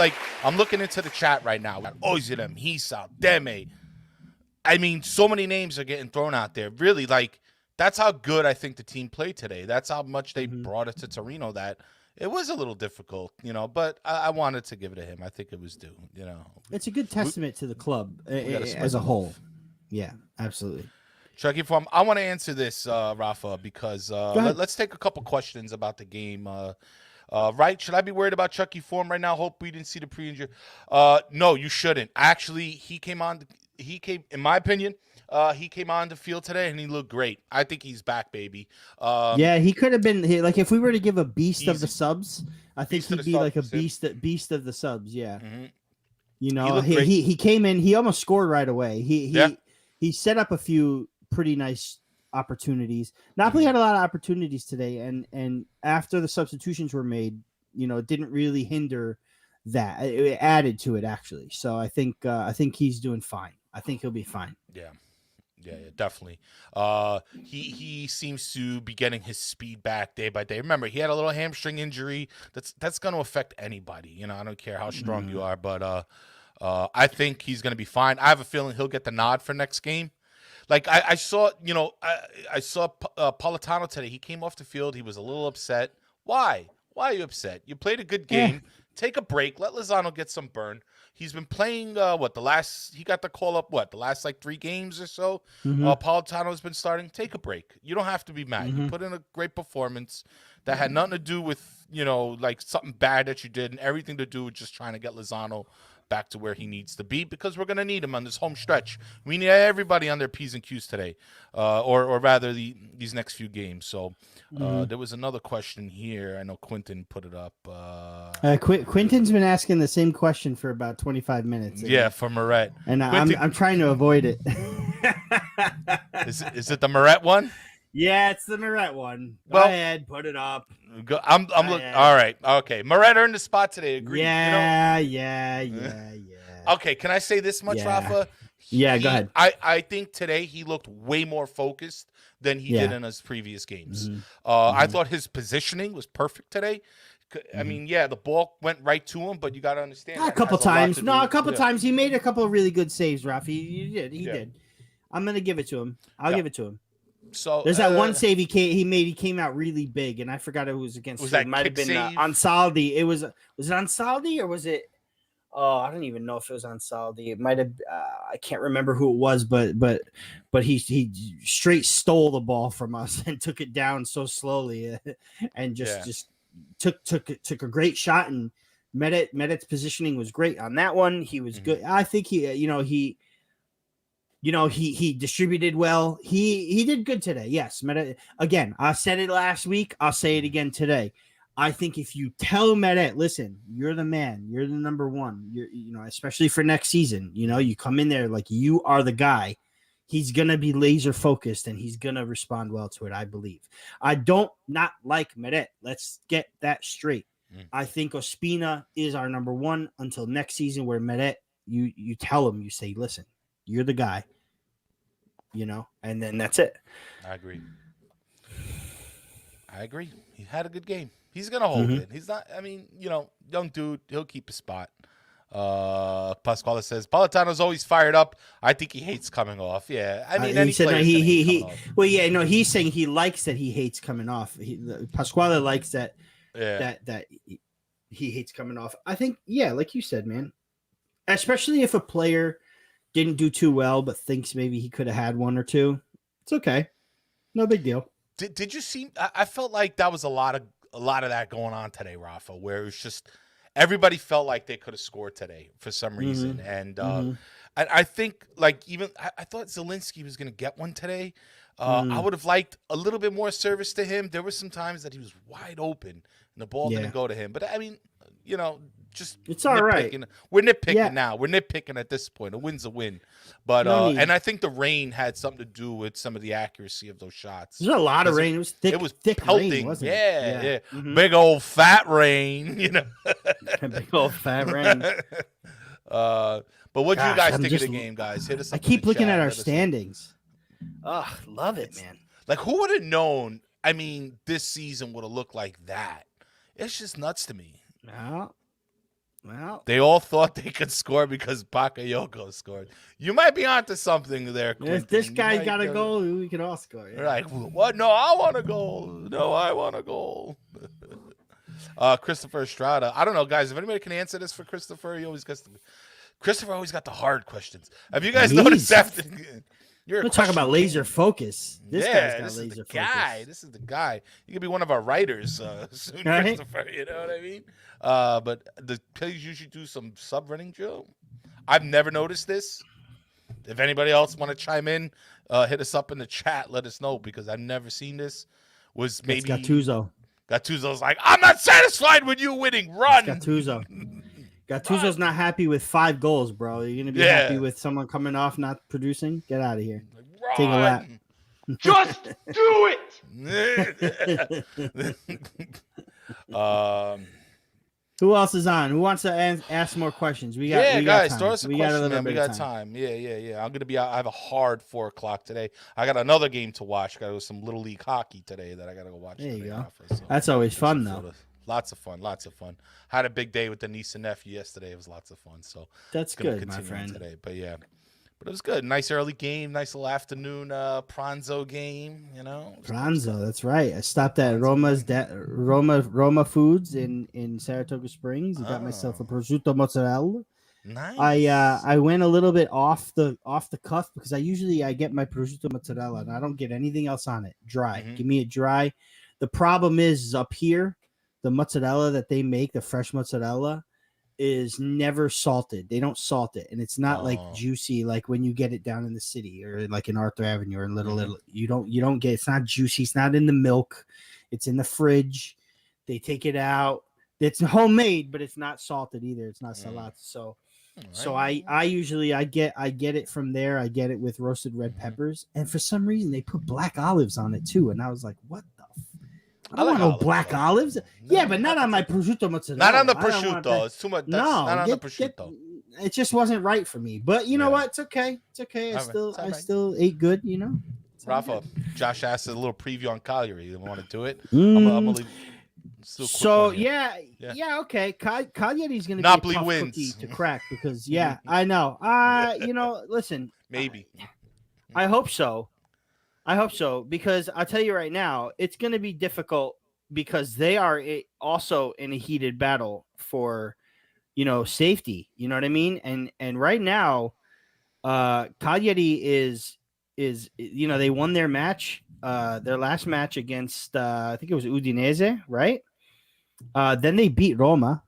I'm looking into the chat right now. Ozilem, Hisa, Demme. I mean, so many names are getting thrown out there. Really, that's how good I think the team played today. That's how much they brought it to Torino that it was a little difficult, but I wanted to give it to him. I think it was due, It's a good testament to the club as a whole. Yeah, absolutely. Chucky Form, I want to answer this, Rafa, because let's take a couple questions about the game. Right? Should I be worried about Chucky Form right now? Hope we didn't see the pre-injury. No, you shouldn't. Actually, he came, in my opinion, he came on the field today and he looked great. I think he's back, baby. He could have been if we were to give a beast of the subs, I think he'd be like a beast of the subs. Yeah. Mm-hmm. He came in, he almost scored right away. He set up a few pretty nice opportunities. Napoli had a lot of opportunities today, and after the substitutions were made, it didn't really hinder that. It added to it actually. So I think he's doing fine. I think he'll be fine. Yeah, definitely. He seems to be getting his speed back day by day. Remember, he had a little hamstring injury. That's going to affect anybody. I don't care how strong you are, but I think he's going to be fine. I have a feeling he'll get the nod for next game. I saw, I saw Politano today. He came off the field. He was a little upset. Why? Why are you upset? You played a good game. Take a break. Let Lozano get some burn. He's been playing, he got the call up, the last 3 games or so. Politano's been starting. Take a break. You don't have to be mad. You put in a great performance that had nothing to do with, something bad that you did and everything to do with just trying to get Lozano back to where he needs to be, because we're going to need him on this home stretch. We need everybody on their P's and Q's today, or rather these next few games. So there was another question here. I know Quentin put it up. Quentin's been asking the same question for about 25 minutes. Yeah, for Meret. And I'm trying to avoid it. Is it the Meret one? Yeah, it's the Meret one. Go ahead, put it up. I'm looking. All right. Okay. Meret earned the spot today. Agreed. Yeah. Okay. Can I say this much, Rafa? Go ahead. I think today he looked way more focused than he did in his previous games. I thought his positioning was perfect today. I mean, the ball went right to him, but you got to understand. A couple times. A couple times. He made a couple of really good saves, Rafi. He did. I'm going to give it to him. I'll give it to him. So there's that one save he made. He came out really big, and I forgot who was against. It might have been Ansaldi. Was it Ansaldi or was it? Oh, I don't even know if it was Ansaldi. It might have. I can't remember who it was, but he straight stole the ball from us and took it down so slowly, and just took a great shot. And Medet's positioning was great on that one. He was good. I think he he distributed well. He did good today. Yes. Again, I said it last week. I'll say it again today. I think if you tell Meret, listen, you're the man, you're the number one, especially for next season, you come in there like you are the guy. He's going to be laser focused and he's going to respond well to it, I believe. I don't not like Meret. Let's get that straight. I think Ospina is our number one until next season, where Meret, you tell him, you say, listen, you're the guy, and then that's it. I agree. He had a good game. He's going to hold it. He's not, young dude, he'll keep his spot. Pasquale says, Politano's always fired up. I think he hates coming off. Yeah. He said no, he's saying he likes that he hates coming off. Pasquale likes that, that he hates coming off. I think, like you said, man, especially if a player didn't do too well, but thinks maybe he could have had one or two. It's okay. No big deal. Did you see, I felt like that was a lot of that going on today, Rafa, where it was just everybody felt like they could have scored today for some reason. And I think even I thought Zielinski was going to get one today. I would have liked a little bit more service to him. There were some times that he was wide open and the ball didn't go to him. But just it's all right. We're nitpicking now. We're nitpicking at this point. A win's a win. But and I think the rain had something to do with some of the accuracy of those shots. There's a lot of rain. It was thick. It was thick pelting. Rain, wasn't it? Yeah. Big old fat rain. Big old fat rain. But what do you guys think of the game, guys? Hit us up. I keep looking at our standings. Oh, love it, man. Like, who would have known? This season would have looked like that. It's just nuts to me. Well, they all thought they could score because Bakayoko scored. You might be onto something there, Quentin. If this guy got a goal, we can all score. Yeah. Like, what? No, I want a goal. No, I want a goal. Christopher Estrada. I don't know, guys. If anybody can answer this for Christopher, Christopher always got the hard questions. Have you guys noticed after? We're talking about laser focus. This guy's got laser focus. This is the guy. You could be one of our writers soon, right? Christopher. You know what I mean? But the plays usually do some sub-running drill. I've never noticed this. If anybody else want to chime in, hit us up in the chat. Let us know, because I've never seen this. Was maybe Gattuso. Gattuso's like, I'm not satisfied with you winning. Run. Gattuso's not happy with 5 goals, bro. You're gonna be happy with someone coming off not producing? Get out of here. Run. Take a lap. Just do it. Who else is on? Who wants to ask more questions? We got guys, throw us a question, man. We got time. Yeah. I'm gonna be out. I have a hard 4:00 today. I got another game to watch. Got some Little League hockey today that I gotta go watch. There you go. So that's always fun, though. Lots of fun. Had a big day with the niece and nephew yesterday. It was lots of fun. So that's good, my friend. Today, but it was good. Nice early game. Nice little afternoon Pranzo game. Pranzo. That's right. I stopped at Roma Foods in Saratoga Springs. I got myself a prosciutto mozzarella. Nice. I went a little bit off the cuff, because I get my prosciutto mozzarella and I don't get anything else on it. Dry. Give me it dry. The problem is up here, the mozzarella that they make, the fresh mozzarella, is never salted. They don't salt it, and it's not like juicy like when you get it down in the city or like in Arthur Avenue or in Little. You don't get. It's not juicy. It's not in the milk. It's in the fridge. They take it out. It's homemade, but it's not salted either. It's not salato. So I usually get it from there. I get it with roasted red peppers, and for some reason they put black olives on it too. And I was like, what the? I don't want no black olives. Yeah, but not on my prosciutto mozzarella. Not on the prosciutto. It's too much. Not on the prosciutto. It just wasn't right for me. But you know what? It's okay. It's okay. I still ate good. Rafa, Josh asked a little preview on Cagliari. You want to do it? I'm gonna leave. So okay. Cagliari's gonna Napoli be a tough wins cookie to crack, because I know. Listen. Maybe. I hope so. Because I'll tell you right now, it's going to be difficult, because they are also in a heated battle for, safety. You know what I mean? And right now, Cagliari is they won their match, their last match against I think it was Udinese, right? Then they beat Roma,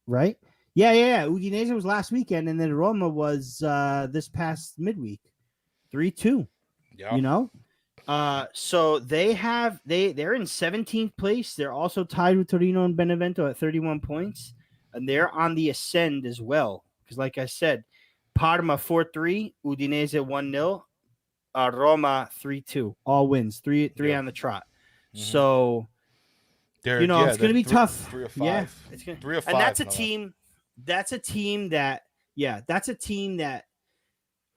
right? Yeah. Udinese was last weekend, and then Roma was this past midweek. 3-2. Yeah. You know, so they're in 17th place. They're also tied with Torino and Benevento at 31 points, and they're on the ascend as well. Because, like I said, Parma 4-3, Udinese 1-0, Roma 3-2, all wins, three Yeah. on the trot. Mhm. So They're, it's going to they're be tough. 3 or 5. Yeah, it's gonna, 3 or 5. and that's a in a row. team. That's a team that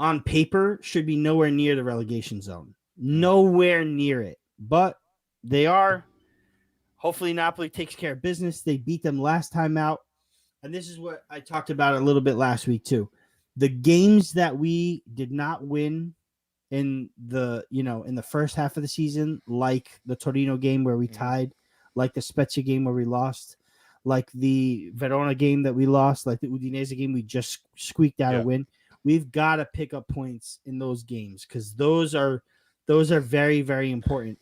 on paper should be nowhere near the relegation zone. Nowhere near it. But they are. Hopefully Napoli takes care of business. They beat them last time out. And this is what I talked about a little bit last week too. The games that we did not win in the first half of the season, like the Torino game where we tied, like the Spezia game where we lost, like the Verona game that we lost, like the Udinese game we just squeaked out a win. We've got to pick up points in those games because those are very, very important.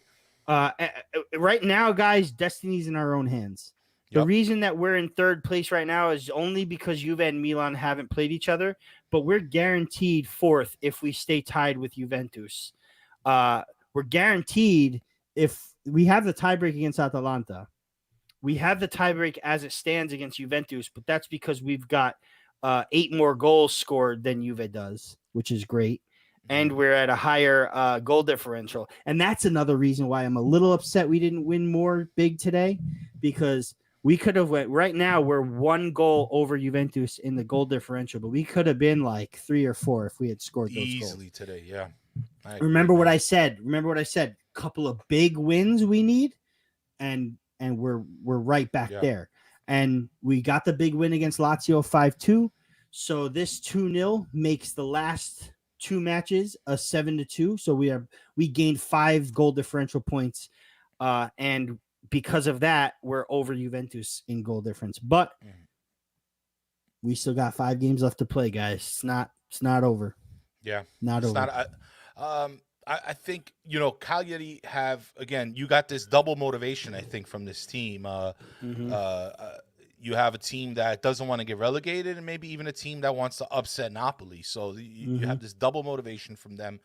Right now, guys, destiny's in our own hands. The reason that we're in third place right now is only because Juve and Milan haven't played each other, but we're guaranteed fourth if we stay tied with Juventus. We're guaranteed if we have the tiebreak against Atalanta. We have the tiebreak as it stands against Juventus, but that's because we've got 8 more goals scored than Juve does, which is great. And we're at a higher goal differential. And that's another reason why I'm a little upset we didn't win more big today, because we could have went right now. We're 1 goal over Juventus in the goal differential, but we could have been like 3 or 4 if we had scored those easily goals. Today. Yeah. Remember what I said. Couple of big wins we need, and we're right back there. And we got the big win against Lazio 5-2. So this 2-0 makes the last 2 matches a 7-2. So we gained 5 goal differential points, and because of that, we're over Juventus in goal difference. But we still got 5 games left to play, guys. It's not over. Yeah, not it's over. I think Cagliari have, again, you got this double motivation. I think from this team. You have a team that doesn't want to get relegated, and maybe even a team that wants to upset Napoli. So you have this double motivation from them.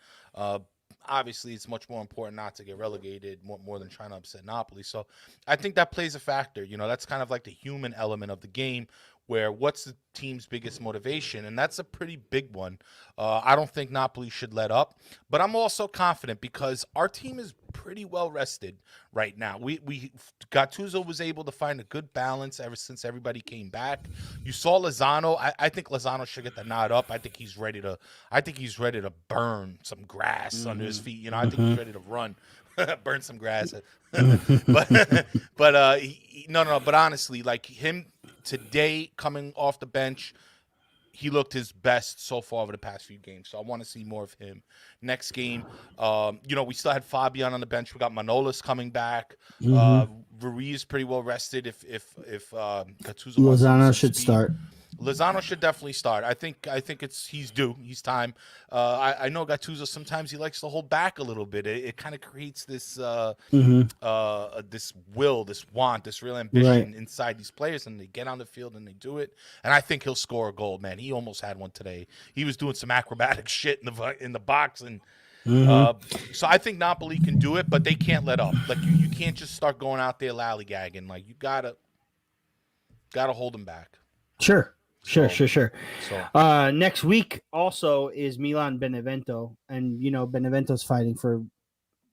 Obviously, it's much more important not to get relegated more than trying to upset Napoli. So I think that plays a factor. That's kind of like the human element of the game, where what's the team's biggest motivation? And that's a pretty big one. I don't think Napoli should let up, but I'm also confident because our team is pretty well rested right now. Gattuso was able to find a good balance ever since everybody came back. You saw Lozano. I think Lozano should get the nod up. I think he's ready to burn some grass under his feet. I think he's ready to run, burn some grass. But honestly, like him today coming off the bench, he looked his best so far over the past few games. So I want to see more of him. Next game, we still had Fabian on the bench. We got Manolas coming back. Ruiz is pretty well rested. If Gattuso Lozano should start. Lozano should definitely start. I think he's due. He's time. I know Gattuso sometimes he likes to hold back a little bit. It kind of creates this this will, this want, this real ambition inside these players, and they get on the field and they do it. And I think he'll score a goal, man. He almost had one today. He was doing some acrobatic shit in the box, and so I think Napoli can do it, but they can't let up. Like you can't just start going out there lollygagging. Like you gotta hold them back. Sure. So, next week also is Milan Benevento, and Benevento's fighting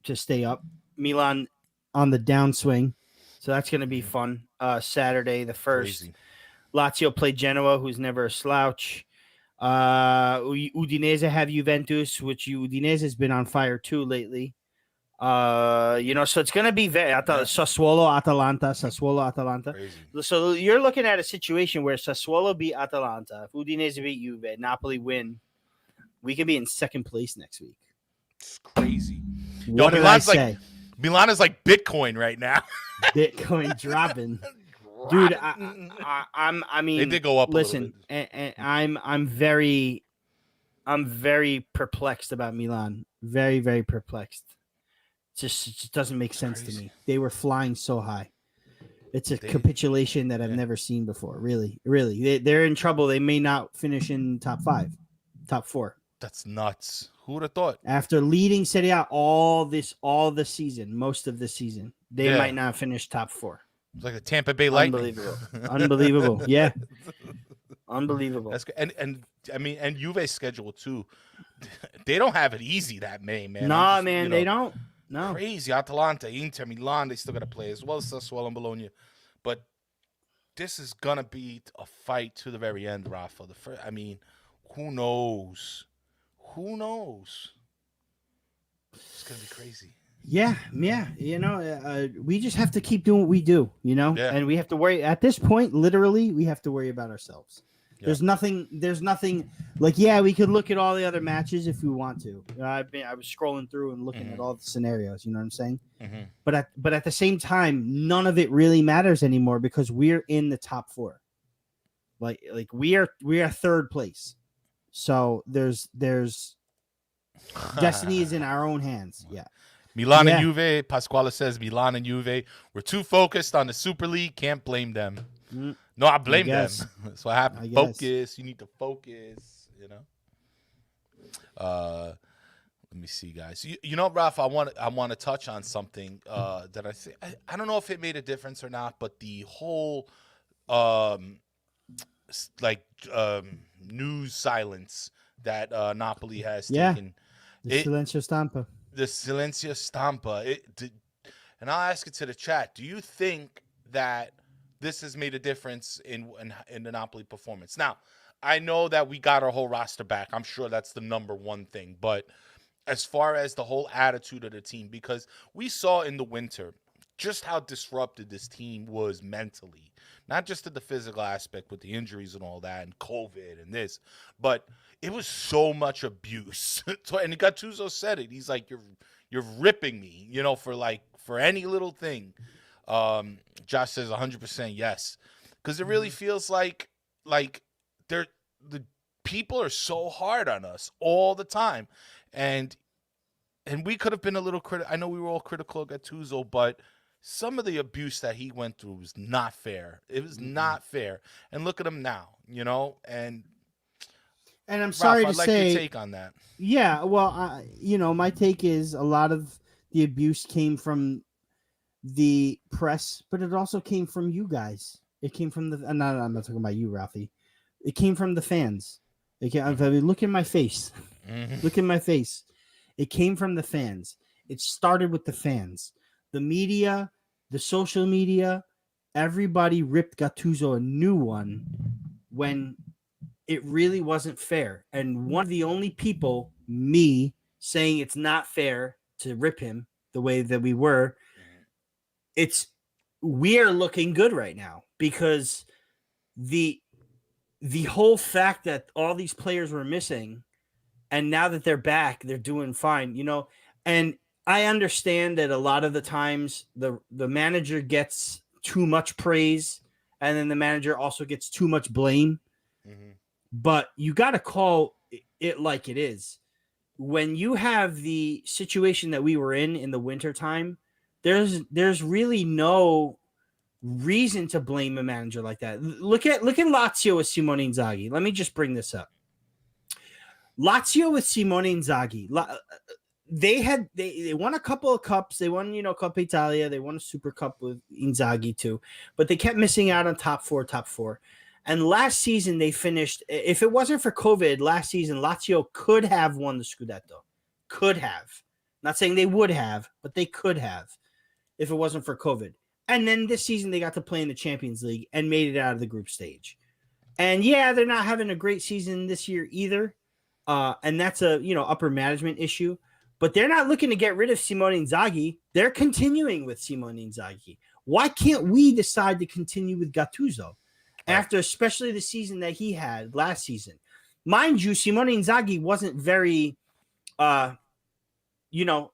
to stay up. Milan on the downswing, so that's going to be fun. Saturday the 1st, Crazy. Lazio play Genoa, who's never a slouch. Udinese have Juventus, which Udinese has been on fire too lately. So it's going to be Sassuolo, Atalanta. Crazy. So you're looking at a situation where Sassuolo beat Atalanta, if Udinese beat Juve, Napoli win, we could be in second place next week. It's crazy. What did I say? Milan is like Bitcoin right now. Bitcoin dropping. Dude, I mean, they did go up. Listen, a little bit. and I'm very perplexed about Milan. Very, very perplexed. It just doesn't make sense to me. They were flying so high. It's a capitulation that I've never seen before. Really. They're in trouble. They may not finish in top 5, top 4. That's nuts. Who would have thought? After leading Serie A all the season, most of the season, they might not finish top 4. It's like the Tampa Bay Lightning. Unbelievable. Yeah. Unbelievable. That's good. And I mean, and Juve's schedule too. They don't have it easy that May, man. Nah, man, they don't. No. Crazy. Atalanta, Inter, Milan, they still got to play as well as Sassuolo and Bologna. But this is gonna be a fight to the very end, Rafa. I mean, who knows? Who knows? It's gonna be crazy. Yeah. You know, we just have to keep doing what we do, you know, and we have to worry at this point. Literally, we have to worry about ourselves. Yeah. There's nothing like, we could look at all the other matches if we want to. I was scrolling through and looking at all the scenarios, you know what I'm saying? Mm-hmm. But at the same time, none of it really matters anymore because we're in the top 4. Like we are third place. So there's destiny is in our own hands. Yeah. Milan and Juve, Pasquale says Milan and Juve, we're too focused on the Super League. Can't blame them. No, I blame them. That's what happened. Focus. You need to focus, you know. Let me see, guys. You know, Raff, I want to touch on something that I think I don't know if it made a difference or not, but the whole news silence that Napoli has taken. The Silenzio Stampa. The Silenzio Stampa. And I'll ask it to the chat. Do you think that this has made a difference in the Napoli performance? Now, I know that we got our whole roster back. I'm sure that's the number one thing. But as far as the whole attitude of the team, because we saw in the winter just how disrupted this team was mentally, not just in the physical aspect with the injuries and all that and COVID and this, but it was so much abuse. And Gattuso said it. He's like, you're ripping me, you know, for any little thing. Josh says 100% yes, because it really feels like the people are so hard on us all the time, and we could have been a little critical. I know we were all critical of Gattuso, but some of the abuse that he went through was not fair. It was not fair. And look at him now, you know. And I'm sorry Ralph, to I'd say, like your take on that. Yeah, well, my take is a lot of the abuse came from the press, but it also came from you guys. It came from I'm not talking about you, Ralphie. It came from the fans. Look in my face. Look in my face. It came from the fans. It started with the fans. The media, the social media, everybody ripped Gattuso a new one when it really wasn't fair. And one of the only people, me, saying it's not fair to rip him the way that we were, we are looking good right now because the whole fact that all these players were missing and now that they're back, they're doing fine, you know. And I understand that a lot of the times the manager gets too much praise and then the manager also gets too much blame. Mm-hmm. But you got to call it like it is. When you have the situation that we were in the wintertime, there's really no reason to blame a manager like that. Look at Lazio with Simone Inzaghi. Let me just bring this up. Lazio with Simone Inzaghi. They won a couple of cups. They won, Coppa Italia. They won a Super Cup with Inzaghi too. But they kept missing out on top four. And last season they finished, if it wasn't for COVID, last season Lazio could have won the Scudetto. Could have. Not saying they would have, but they could have if it wasn't for COVID. And then this season they got to play in the Champions League and made it out of the group stage. And yeah, they're not having a great season this year either. And that's a, upper management issue. But they're not looking to get rid of Simone Inzaghi. They're continuing with Simone Inzaghi. Why can't we decide to continue with Gattuso after especially the season that he had last season? Mind you, Simone Inzaghi wasn't very, what am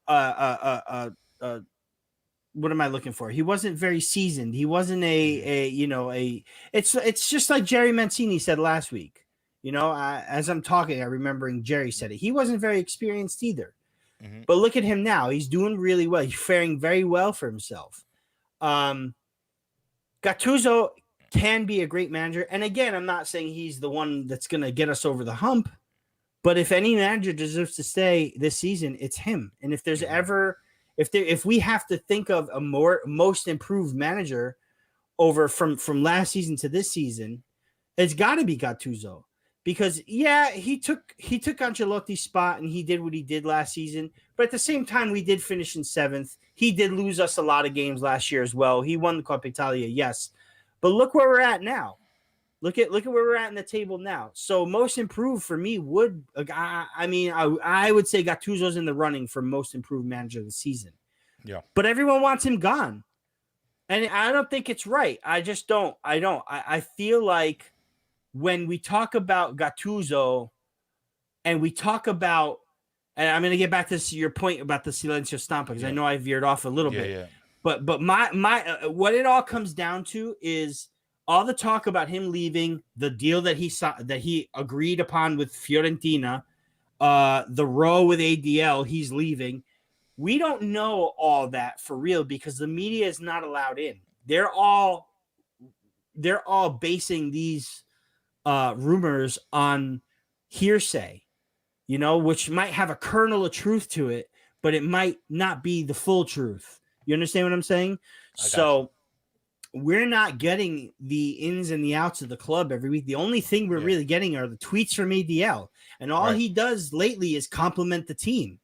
I looking for? He wasn't very seasoned. He wasn't it's just like Jerry Mancini said last week. As I'm talking, I'm remembering Jerry said it. He wasn't very experienced either. Mm-hmm. But look at him now. He's doing really well. He's faring very well for himself. Gattuso can be a great manager. And again, I'm not saying he's the one that's going to get us over the hump. But if any manager deserves to stay this season, it's him. And if there's ever, if we have to think of a most improved manager over from last season to this season, it's got to be Gattuso. Because he took Ancelotti's spot and he did what he did last season. But at the same time, we did finish in 7th. He did lose us a lot of games last year as well. He won the Coppa Italia, yes. But look where we're at now. Look at where we're at in the table now. So most improved for me would, I would say Gattuso's in the running for most improved manager of the season. Yeah. But everyone wants him gone. And I don't think it's right. I just don't. I feel like when we talk about Gattuso and we talk about, and I'm going to get back to your point about the Silencio Stampa, because I know I veered off a little bit. Yeah. But my what it all comes down to is all the talk about him leaving, the deal that he agreed upon with Fiorentina, the row with ADL, he's leaving. We don't know all that for real because the media is not allowed in. They're all basing these rumors on hearsay, which might have a kernel of truth to it, but it might not be the full truth. You understand what I'm saying? So we're not getting the ins and the outs of the club every week. The only thing we're really getting are the tweets from ADL. And all he does lately is compliment the team.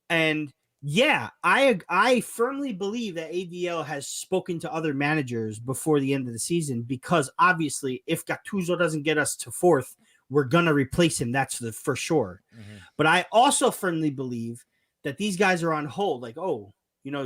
And I firmly believe that ADL has spoken to other managers before the end of the season, because obviously if Gattuso doesn't get us to 4th, we're going to replace him. That's for sure. Mm-hmm. But I also firmly believe that these guys are on hold. Like,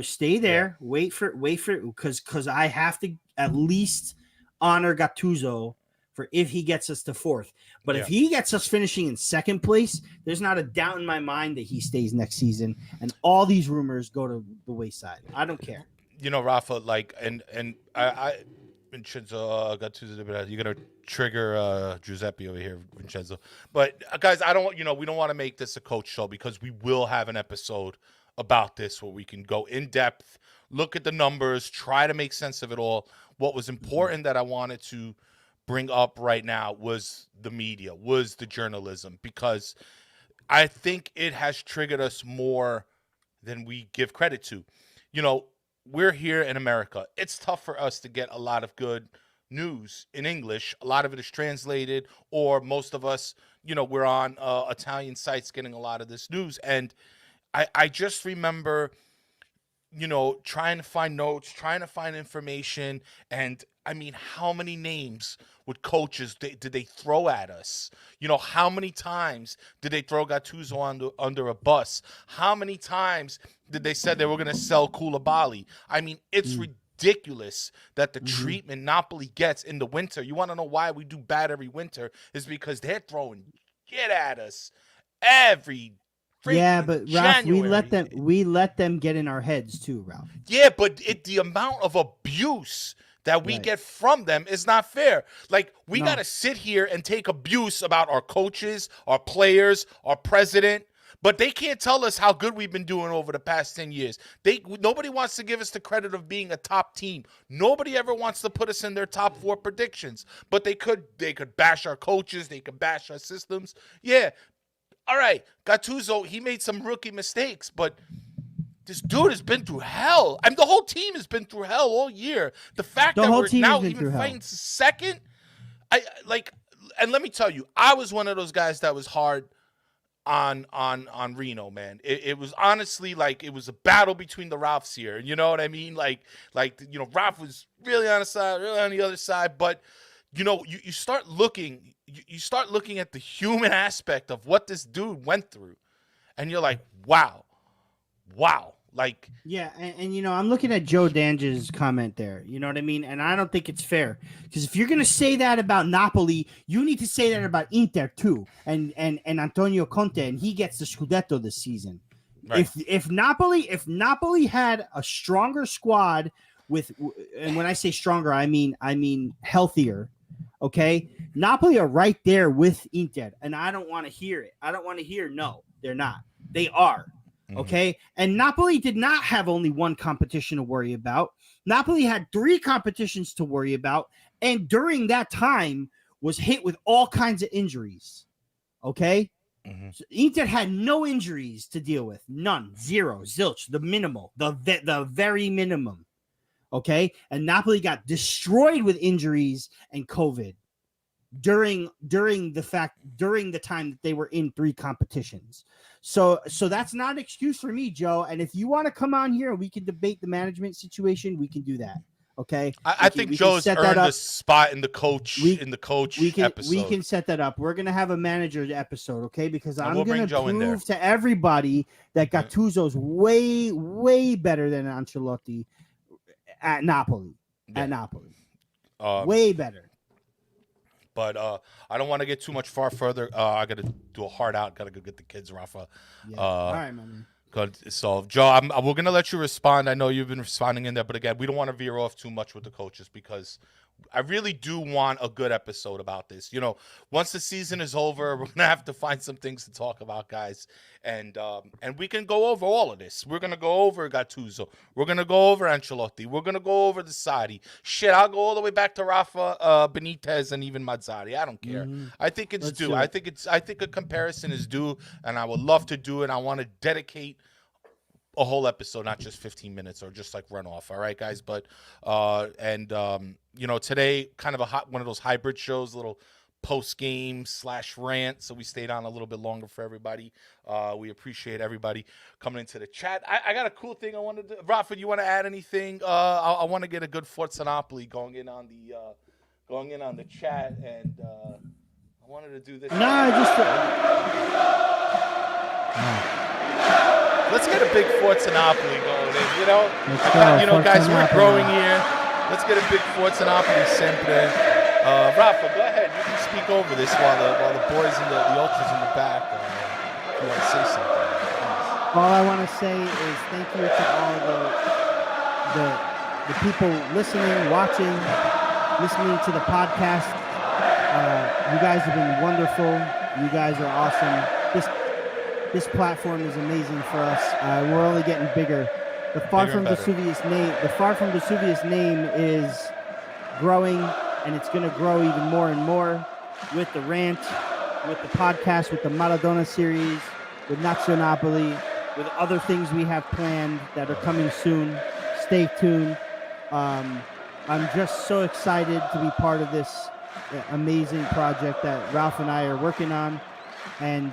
stay there, wait for it, because I have to at least honor Gattuso for if he gets us to 4th. But if he gets us finishing in 2nd place, there's not a doubt in my mind that he stays next season, and all these rumors go to the wayside. I don't care. Rafa, and I Vincenzo Gattuso, you're gonna trigger Giuseppe over here, Vincenzo. But guys, I don't, we don't want to make this a coach show, because we will have an episode about this where we can go in depth, look at the numbers, try to make sense of it all. What was important that I wanted to bring up right now was the media, was the journalism, because I think it has triggered us more than we give credit to. We're here in America. It's tough for us to get a lot of good news in English. A lot of it is translated, or most of us, we're on Italian sites getting a lot of this news. And I just remember, trying to find notes, trying to find information. And I mean, how many names with coaches did they throw at us? How many times did they throw Gattuso under a bus? How many times did they say they were going to sell Koulibaly? I mean, it's ridiculous that the treatment Napoli gets in the winter. You want to know why we do bad every winter? Is because they're throwing shit at us every but Ralph, we let them get in our heads too, Ralph. Yeah, but the amount of abuse that we get from them is not fair. Like, we got to sit here and take abuse about our coaches, our players, our president, but they can't tell us how good we've been doing over the past 10 years. Nobody wants to give us the credit of being a top team. Nobody ever wants to put us in their top 4 predictions, but they could bash our coaches, they could bash our systems. Yeah. All right, Gattuso, he made some rookie mistakes, but this dude has been through hell. I mean, the whole team has been through hell all year. The fact that we're now even fighting 2nd, and let me tell you, I was one of those guys that was hard on Reno, man. It was honestly like it was a battle between the Raffs here. You know what I mean? Like Raff was really on the side, really on the other side, but you start looking. You start looking at the human aspect of what this dude went through, and you're like, wow. Like, yeah, and I'm looking at Joe Dange's comment there. You know what I mean? And I don't think it's fair, because if you're gonna say that about Napoli, you need to say that about Inter too, and Antonio Conte, and he gets the Scudetto this season. Right. If Napoli had a stronger squad and when I say stronger, I mean healthier. Okay, Napoli are right there with Inter, and I don't want to hear it. I don't want to hear no, they're not. They are. Okay, and Napoli did not have only one competition to worry about. Napoli had 3 competitions to worry about, and during that time was hit with all kinds of injuries. Okay, So Inter had no injuries to deal with. None. Zero. Zilch. The minimal. The very minimum. Okay? And Napoli got destroyed with injuries and COVID during the time that they were in 3 competitions. So that's not an excuse for me, Joe. And if you want to come on here and we can debate the management situation, we can do that. Okay. I think Joe's earned a spot in the coach episode. We can set that up. We're gonna have a manager episode, okay? Because I'm gonna Joe prove to everybody that Gattuso's way, way better than Ancelotti at Napoli. Yeah. At Napoli. Way better. But I don't want to get too much further. I got to do a hard out. Got to go get the kids, Rafa. Yeah. All right, man. Good. So, Joe, we're going to let you respond. I know you've been responding in there. But, again, we don't want to veer off too much with the coaches because I really do want a good episode about this. You know, once the season is over, we're going to have to find some things to talk about, guys. And we can go over all of this. We're going to go over Gattuso. We're going to go over Ancelotti. We're going to go over the Sarri. Shit, I'll go all the way back to Rafa, Benitez, and even Mazzarri. I don't care. I think it's due. I think a comparison is due, and I would love to do it. I want to dedicate a whole episode, not just 15 minutes or just like run off. All right, guys. But you know, today kind of one of those hybrid shows, a little post game / rant. So we stayed on a little bit longer for everybody. We appreciate everybody coming into the chat. I got a cool thing I wanted to. Rafa, you want to add anything? I want to get a good Forza Napoli going in on the chat, and I wanted to do this. Let's get a big Forza Napoli going in, you know? Guys, we're growing here. Let's get a big Forza Napoli sempre. Rafa, go ahead. You can speak over this while the boys and the ultras in the back if you want to say something. Please. All I want to say is thank you to all the people listening, watching, listening to the podcast. You guys have been wonderful. You guys are awesome. This platform is amazing for us. We're only getting bigger. The Far From Vesuvius name is growing, and it's going to grow even more and more with the Rant, with the podcast, with the Maradona series, with Nazio Napoli, with other things we have planned that are coming soon. Stay tuned. I'm just so excited to be part of this amazing project that Ralph and I are working on. And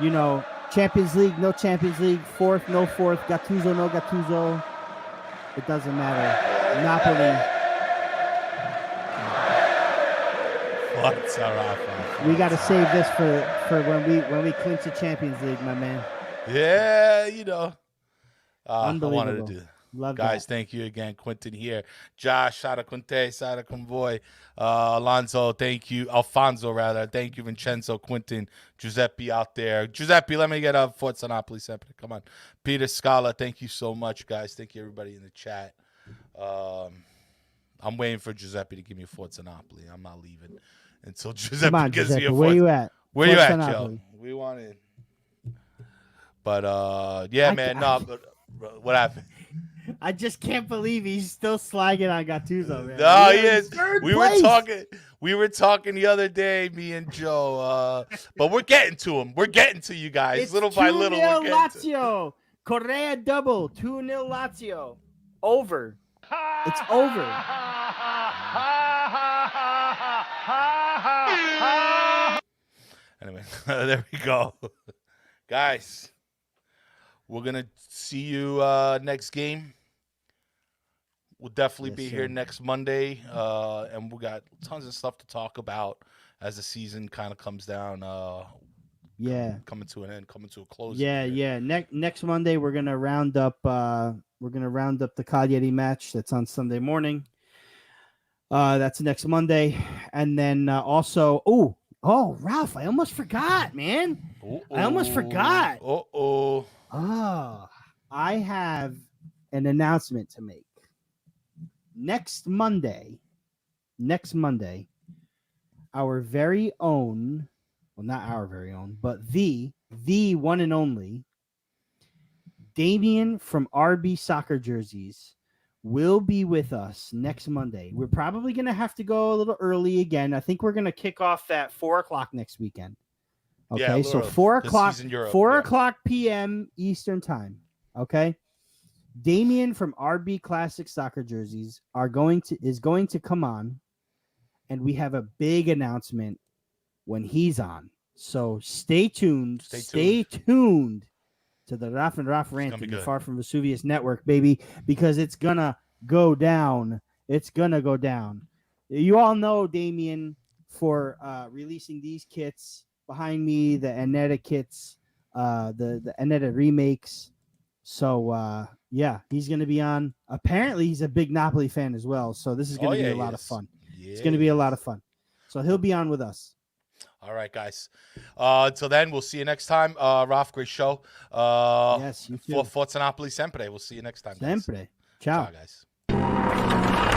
you know, Champions League, no Champions League, fourth, no fourth, Gattuso, no Gattuso. It doesn't matter. Napoli. What's up? We got to save this for when we clinch the Champions League, my man. Yeah, you know. Unbelievable. I wanted to do. Love guys, that. Thank you again. Quentin here. Josh, Sara Conte, Sara Convoy. Alonso, thank you. Alfonso, rather. Thank you, Vincenzo, Quentin, Giuseppe out there. Giuseppe, let me get a Forza Napoli sempre. Come on. Peter Scala, thank you so much, guys. Thank you, everybody in the chat. I'm waiting for Giuseppe to give me Forza Napoli. I'm not leaving until Giuseppe gives me a Forza. Where you at? Where you at, Joe? We want it. But, yeah, man. What happened? I just can't believe he's still slagging on Gattuso, man. No, he is. We were talking the other day, me and Joe. But we're getting to him. We're getting to you guys. It's little by little. 2-0 Lazio. Correa double. 2-0 Lazio. Over. It's over. Anyway, there we go. Guys, we're going to see you next game. We'll definitely be here next Monday, and we got tons of stuff to talk about as the season kind of comes down. Coming to an end, coming to a close. Yeah. Next Monday, we're gonna round up. We're gonna round up the Cagliari match that's on Sunday morning. That's next Monday, and then also. Oh, Ralph, I almost forgot, man. I almost forgot. I have an announcement to make. Next Monday, our very own, well, not our very own, but the one and only Damien from RB Soccer Jerseys will be with us next Monday. We're probably going to have to go a little early again. I think we're going to kick off at 4:00 next weekend. Okay, Yeah, so literally, 4 'cause o'clock, he's in Europe, 4 yeah. o'clock p.m. Eastern time. Okay, Damien from RB Classic Soccer Jerseys is going to come on, and we have a big announcement when he's on. So stay tuned. Stay tuned to the Raff and Raff Rant gonna in be the good. Far From Vesuvius Network, baby, because it's gonna go down. It's gonna go down. You all know Damien for releasing these kits behind me, the Aneta kits, the Aneta remakes. So yeah, he's gonna be on. Apparently, he's a big Napoli fan as well. So this is gonna be a lot of fun. Yeah, It's gonna be a lot of fun. So he'll be on with us. All right, guys. Until then, we'll see you next time. Raff, great show. Yes, you too. Forza Napoli sempre. We'll see you next time, guys. Sempre. Ciao. Ciao, guys.